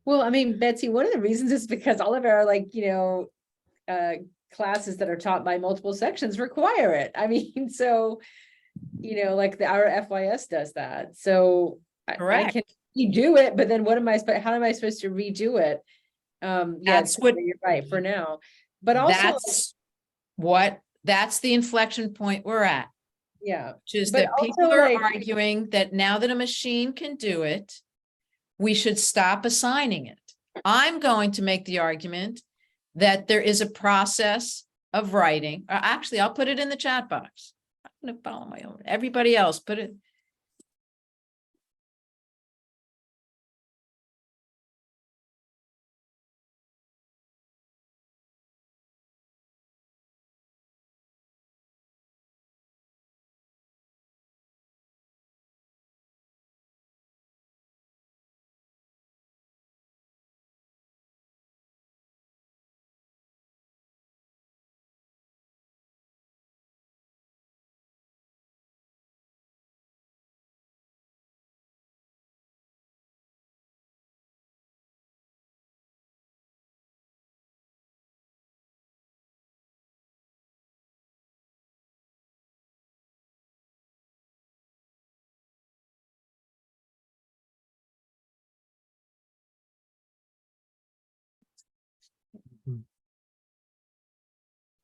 Well, I mean, Betsy, one of the reasons is because all of our classes that are taught by multiple sections require it. I mean, so, like our FYS does that. So I redo it, but then what am I, how am I supposed to redo it? Yeah, That's what- you're right for now, but also, That's the inflection point we're at. yeah, Which is But that people also, are like- arguing that now that a machine can do it, we should stop assigning it. I'm going to make the argument that there is a process of writing, or actually, I'll put it in the chat box. I'm gonna follow my own, everybody else, put it.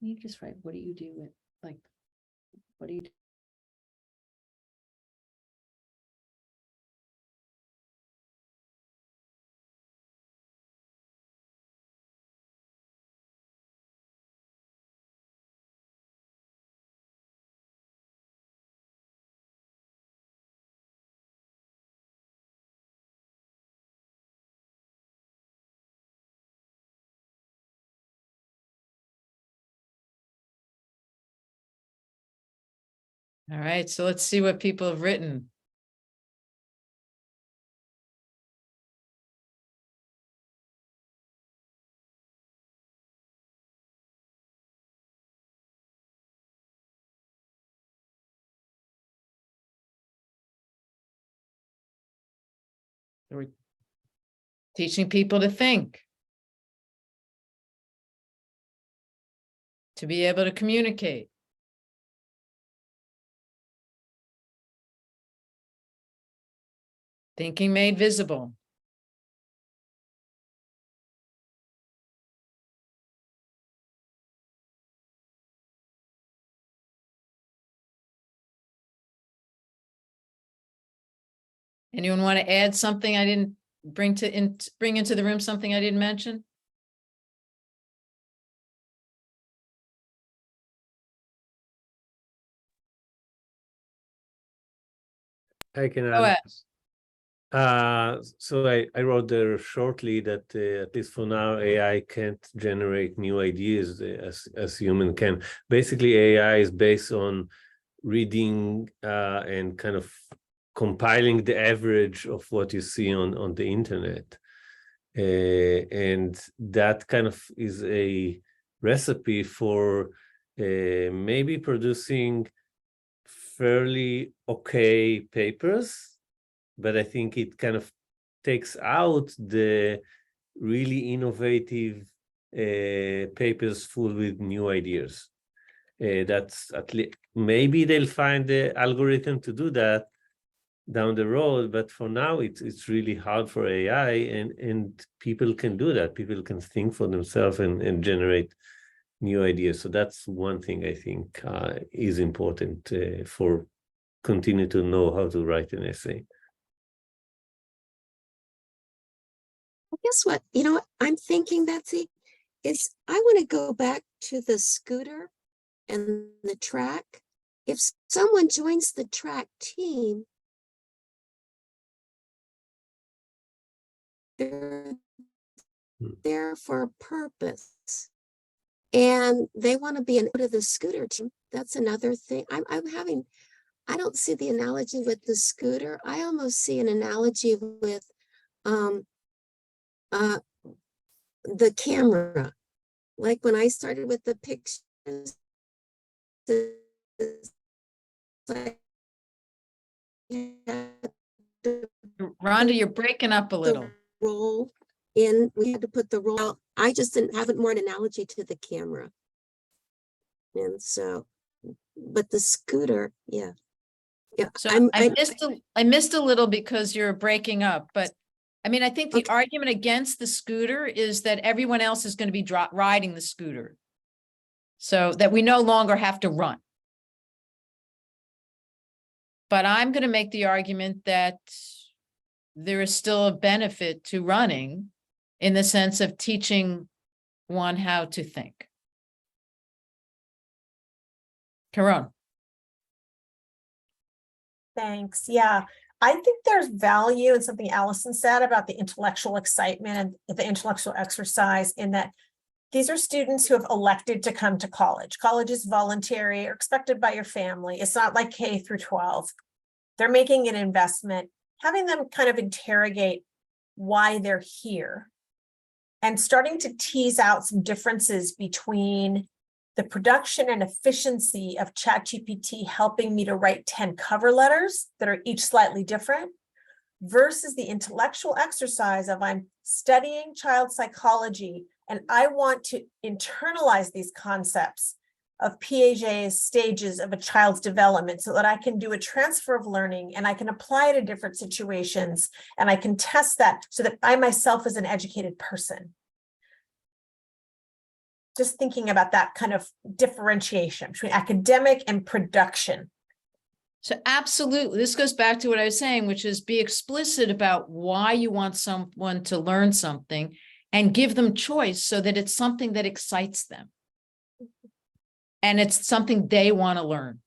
you just write, what do you do with, like, what do you do? All right, so let's see what people have written. We're teaching people to think. To be able to communicate. Thinking made visible. Anyone want to add something I didn't bring into the room, something I didn't mention? I can Go add. ahead. So I wrote there shortly that at least for now, AI can't generate new ideas as human can. Basically, AI is based on reading and kind of compiling the average of what you see on the internet. And that kind of is a recipe for maybe producing fairly okay papers, but I think it kind of takes out the really innovative papers full with new ideas. That's at least, maybe they'll find the algorithm to do that down the road, but for now it's really hard for AI, and people can do that. People can think for themselves and generate new ideas. So that's one thing I think is important for continue to know how to write an essay. Guess what? You know what I'm thinking, Betsy, is I want to go back to the scooter and the track. If someone joins the track team, they're there for a purpose. And they want to be to the scooter team. That's another thing. I don't see the analogy with the scooter. I almost see an analogy with the camera. Like when I started with the pictures, like, Rhonda, you're breaking up a little. Roll in, we had to put the roll out. I just didn't have it more an analogy to the camera. And so, but the scooter, yeah. Yeah, So I'm, I missed a little because you're breaking up, but I mean, I think the argument against the scooter is that everyone else is going to be riding the scooter. So that we no longer have to run. But I'm going to make the argument that there is still a benefit to running in the sense of teaching one how to think. Cohn. Thanks. Yeah, I think there's value in something Alison said about the intellectual excitement and the intellectual exercise, in that these are students who have elected to come to college. College is voluntary or expected by your family. It's not like K through 12. They're making an investment, having them kind of interrogate why they're here and starting to tease out some differences between the production and efficiency of ChatGPT helping me to write 10 cover letters that are each slightly different versus the intellectual exercise of I'm studying child psychology and I want to internalize these concepts of Piaget's stages of a child's development so that I can do a transfer of learning and I can apply it in different situations and I can test that so that I myself as an educated person. Just thinking about that kind of differentiation between academic and production. So absolutely, this goes back to what I was saying, which is be explicit about why you want someone to learn something and give them choice so that it's something that excites them. And it's something they want to learn.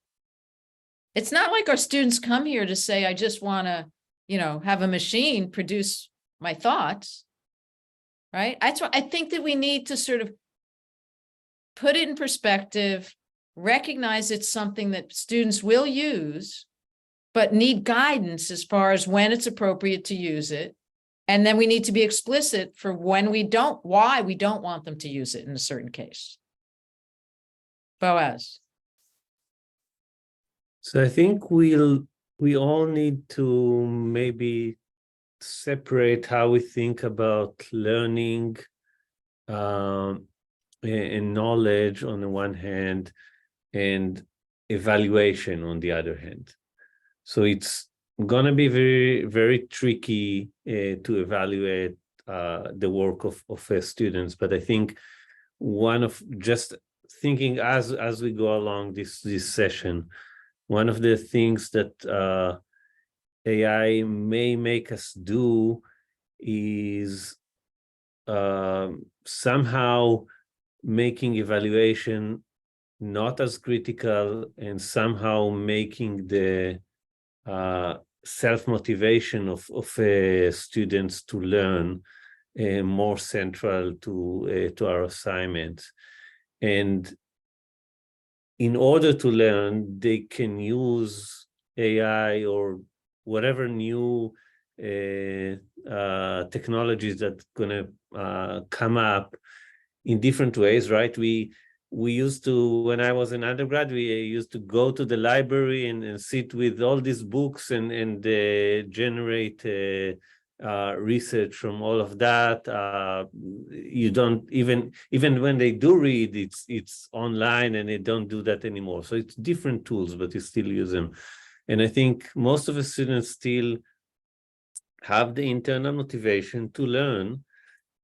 It's not like our students come here to say, I just want to, have a machine produce my thoughts, right? That's why I think that we need to sort of put it in perspective, recognize it's something that students will use, but need guidance as far as when it's appropriate to use it. And then we need to be explicit for why we don't want them to use it in a certain case. Boaz. So I think we all need to maybe separate how we think about learning and knowledge on the one hand and evaluation on the other hand. So it's going to be very, very tricky to evaluate the work of students. But I think one of just thinking as we go along this session, one of the things that AI may make us do is somehow making evaluation not as critical and somehow making the self-motivation of students to learn more central to our assignment. And in order to learn, they can use AI or whatever new technologies that's going to come up in different ways, right? We used to, when I was an undergrad, we used to go to the library and sit with all these books and generate research from all of that. You don't even when they do read, it's online and they don't do that anymore. So it's different tools, but you still use them. And I think most of the students still have the internal motivation to learn.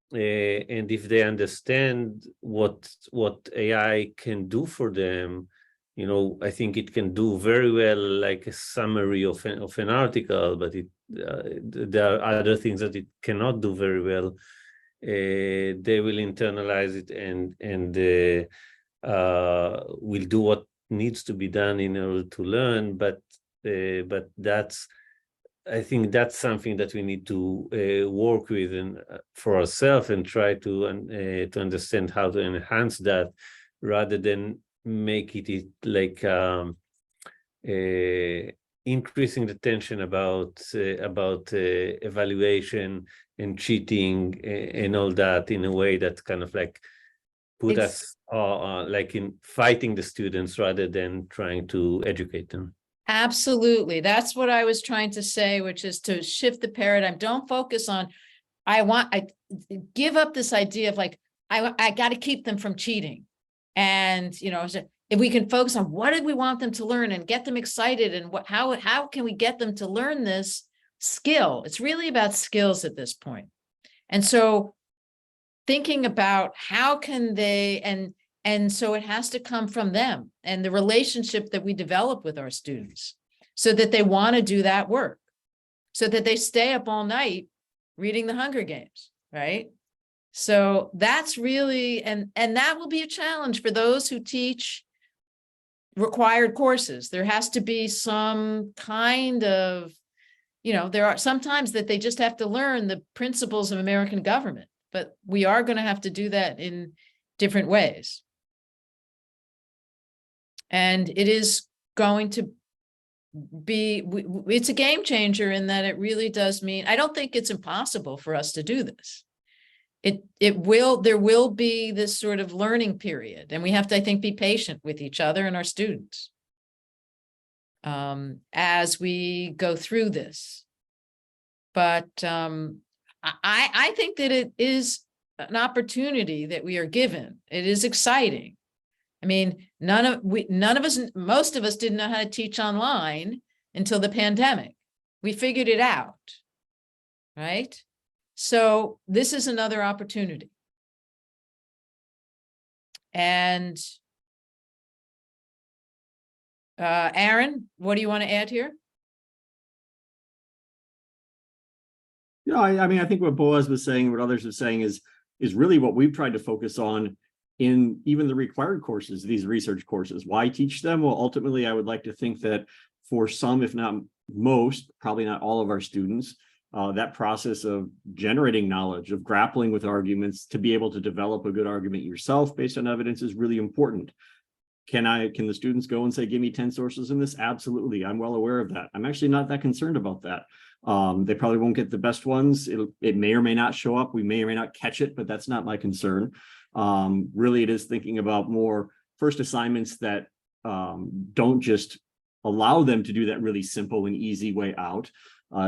And if they understand what AI can do for them, I think it can do very well like a summary of an article, but there are other things that it cannot do very well. They will internalize it and will do what needs to be done in order to learn. But I think that's something that we need to work with and for ourselves and try to understand how to enhance that rather than make it like increasing the tension about evaluation and cheating and all that in a way that kind of like put us like in fighting the students rather than trying to educate them. Absolutely. That's what I was trying to say, which is to shift the paradigm. Don't focus on, I give up this idea of like, I got to keep them from cheating. And, if we can focus on what did we want them to learn and get them excited and how can we get them to learn this skill? It's really about skills at this point. And so thinking about how can they, and so it has to come from them and the relationship that we develop with our students so that they want to do that work, so that they stay up all night reading the Hunger Games, right? So that's really, and that will be a challenge for those who teach required courses. There has to be some kind of, there are sometimes that they just have to learn the principles of American government, but we are going to have to do that in different ways. And it is going to be, it's a game changer in that it really does mean, I don't think it's impossible for us to do this. There will be this sort of learning period, and we have to, I think, be patient with each other and our students as we go through this. But I think that it is an opportunity that we are given. It is exciting. I mean, most of us didn't know how to teach online until the pandemic. We figured it out, right? So this is another opportunity. And Aaron, what do you want to add here? No, I mean, I think what Boaz was saying, what others are saying is really what we've tried to focus on in even the required courses, these research courses. Why teach them? Well, ultimately, I would like to think that for some, if not most, probably not all of our students, that process of generating knowledge, of grappling with arguments to be able to develop a good argument yourself based on evidence is really important. Can the students go and say, give me 10 sources in this? Absolutely. I'm well aware of that. I'm actually not that concerned about that. They probably won't get the best ones. It may or may not show up. We may or may not catch it, but that's not my concern. Really, it is thinking about more first assignments that don't just allow them to do that really simple and easy way out,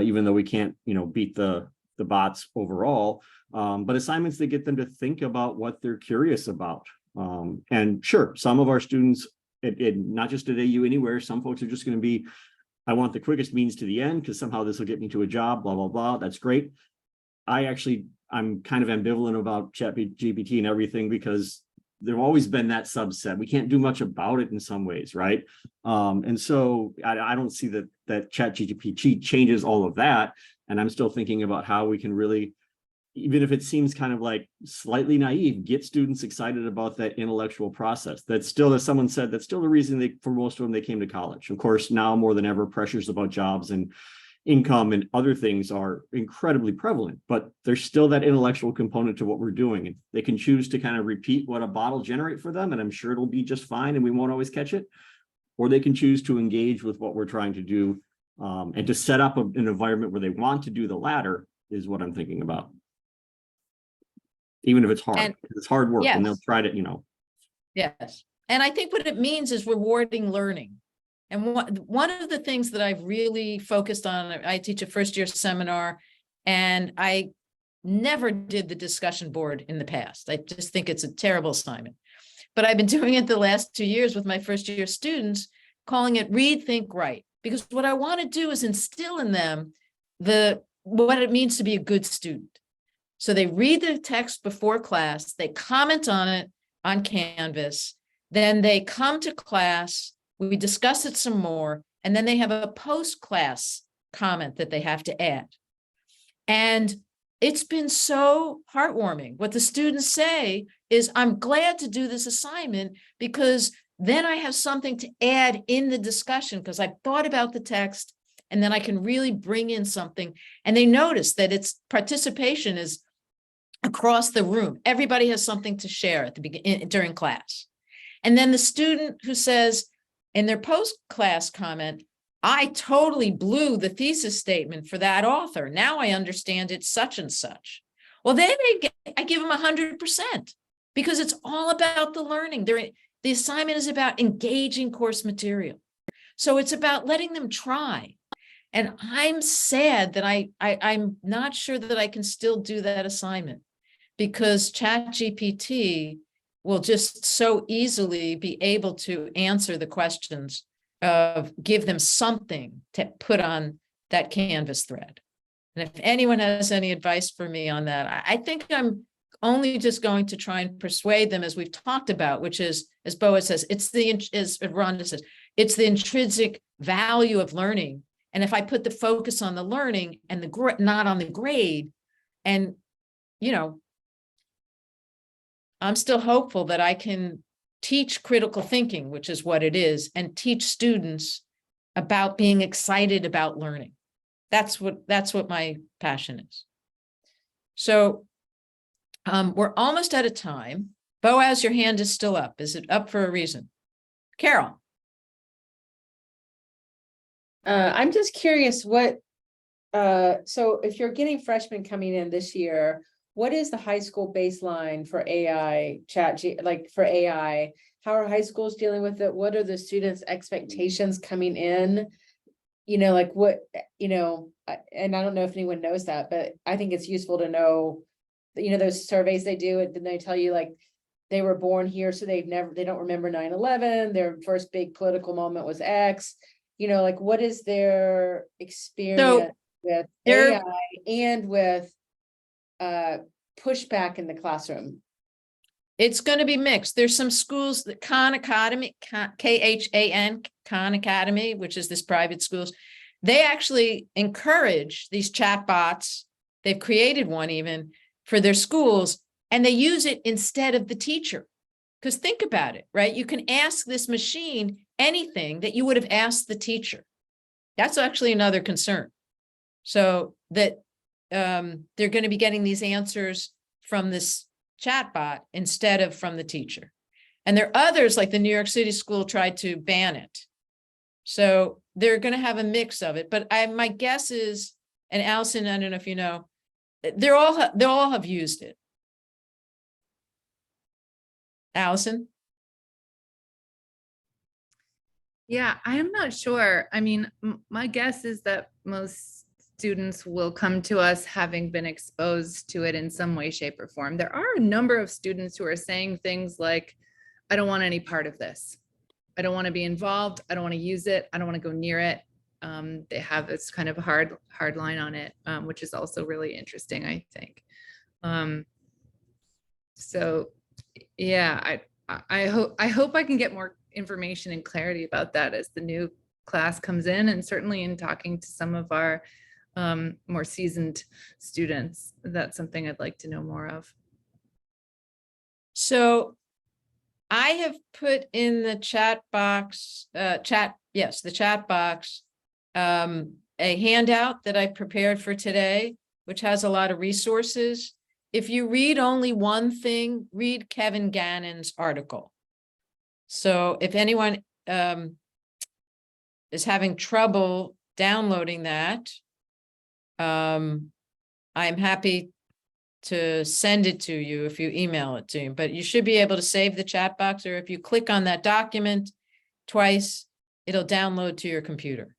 even though we can't, beat the bots overall, but assignments that get them to think about what they're curious about. And sure, some of our students, not just at AU Anywhere, some folks are just going to be, I want the quickest means to the end because somehow this will get me to a job, blah, blah, blah. That's great. I'm kind of ambivalent about Chatgpt and everything because there've always been that subset. We can't do much about it in some ways, right? And so I don't see that Chatgpt changes all of that. And I'm still thinking about how we can really, even if it seems kind of like slightly naive, get students excited about that intellectual process. That's still, as someone said, that's still the reason for most of them, they came to college. Of course, now more than ever, pressures about jobs and income and other things are incredibly prevalent, but there's still that intellectual component to what we're doing. And they can choose to kind of repeat what a bot will generate for them, and I'm sure it'll be just fine and we won't always catch it. Or they can choose to engage with what we're trying to do and to set up an environment where they want to do the latter is what I'm thinking about. Even if it's hard, it's hard work, and they'll try to, Yes. And I think what it means is rewarding learning. And one of the things that I've really focused on, I teach a first-year seminar, and I never did the discussion board in the past. I just think it's a terrible assignment. But I've been doing it the last 2 years with my first-year students, calling it Read, Think, Write. Because what I want to do is instill in them what it means to be a good student. So they read the text before class, they comment on it on Canvas, then they come to class, we discuss it some more, and then they have a post-class comment that they have to add. And it's been so heartwarming. What the students say is, I'm glad to do this assignment because then I have something to add in the discussion because I thought about the text and then I can really bring in something. And they notice that its participation is across the room. Everybody has something to share at the beginning during class. And then the student who says in their post-class comment, I totally blew the thesis statement for that author. Now I understand it's such and such. Well, then I give them 100% because it's all about the learning. The assignment is about engaging course material. So it's about letting them try. And I'm sad that I'm not sure that I can still do that assignment because Chatgpt will just so easily be able to answer the questions of give them something to put on that Canvas thread. And if anyone has any advice for me on that, I think I'm only just going to try and persuade them, as we've talked about, which is, as Boaz says, as Rhonda says, it's the intrinsic value of learning. And if I put the focus on the learning and the not on the grade, and, you know, I'm still hopeful that I can teach critical thinking, which is what it is, and teach students about being excited about learning. That's what my passion is. So we're almost out of time. Boaz, your hand is still up. Is it up for a reason? Carol. I'm just curious what, so if you're getting freshmen coming in this year, what is the high school baseline for AI like for AI? How are high schools dealing with it? What are the students' expectations coming in? You know, like what, you know, and I don't know if anyone knows that, but I think it's useful to know, you know, those surveys they do, and then they tell you like they were born here, so they don't remember 9/11, their first big political moment was X, you know, like what is their experience with AI and with pushback in the classroom? It's going to be mixed. There's some schools, the Cohn Academy, Khan, Cohn Academy, which is this private schools. They actually encourage these chatbots. They've created one even for their schools, and they use it instead of the teacher. Because think about it, right? You can ask this machine anything that you would have asked the teacher. That's actually another concern. So that they're going to be getting these answers from this chatbot instead of from the teacher. And there are others, like the New York City school tried to ban it. So they're going to have a mix of it. But my guess is, and Alison, I don't know if you know, they'll all have used it. Alison? Yeah, I'm not sure. I mean, my guess is that most students will come to us having been exposed to it in some way, shape, or form. There are a number of students who are saying things like, I don't want any part of this. I don't want to be involved. I don't want to use it. I don't want to go near it. They have this kind of hard line on it, which is also really interesting, I think. So yeah, I hope I can get more information and clarity about that as the new class comes in, and certainly in talking to some of our more seasoned students. That's something I'd like to know more of. So I have put in the chat box, the chat box, a handout that I prepared for today, which has a lot of resources. If you read only one thing, read Kevin Gannon's article. So if anyone is having trouble downloading that, I'm happy to send it to you if you email it to you, but you should be able to save the chat box, or if you click on that document twice, it'll download to your computer.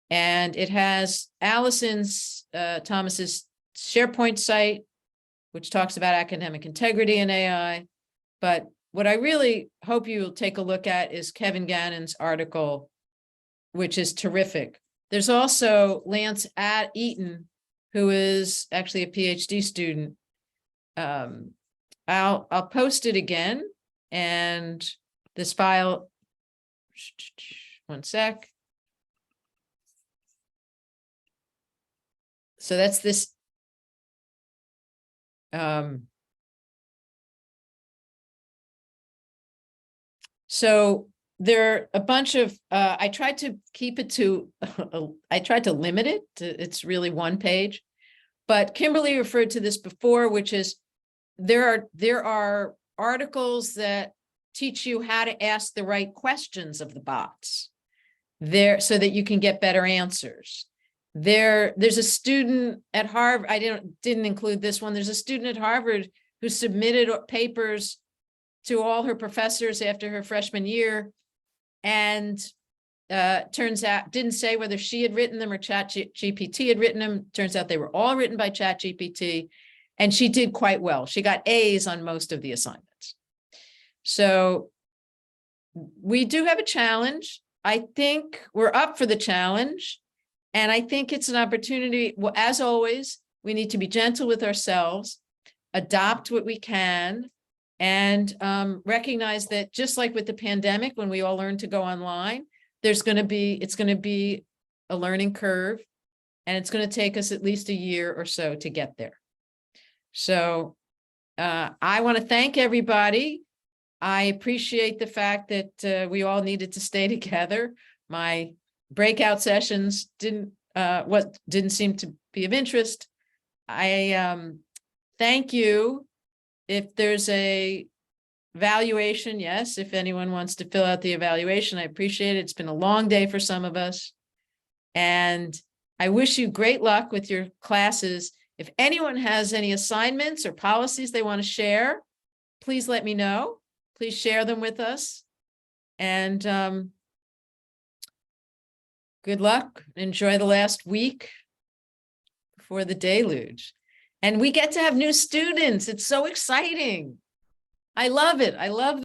And it has Alison's, Thomas's SharePoint site, which talks about academic integrity in AI. But what I really hope you'll take a look at is Kevin Gannon's article, which is terrific. There's also Lance at Eaton, who is actually a PhD student. I'll post it again, and this file, one sec. So that's this. So there are a bunch of, I tried to keep it to, I tried to limit it to, it's really one page, but Kimberly referred to this before, which is there are articles that teach you how to ask the right questions of the bots there so that you can get better answers. There's a student at Harvard, I didn't include this one. There's a student at Harvard who submitted papers to all her professors after her freshman year, and turns out didn't say whether she had written them or ChatGPT had written them. Turns out they were all written by ChatGPT, and she did quite well. She got A's on most of the assignments. So we do have a challenge. I think we're up for the challenge. And I think it's an opportunity. Well, as always, we need to be gentle with ourselves, adopt what we can, and recognize that just like with the pandemic, when we all learned to go online, it's going to be a learning curve, and it's going to take us at least a year or so to get there. So I want to thank everybody. I appreciate the fact that we all needed to stay together. My breakout sessions didn't seem to be of interest. I thank you. If there's a evaluation, yes, if anyone wants to fill out the evaluation, I appreciate it. It's been a long day for some of us. And I wish you great luck with your classes. If anyone has any assignments or policies they want to share, please let me know. Please share them with us. And good luck. Enjoy the last week before the deluge. And we get to have new students. It's so exciting. I love it. I love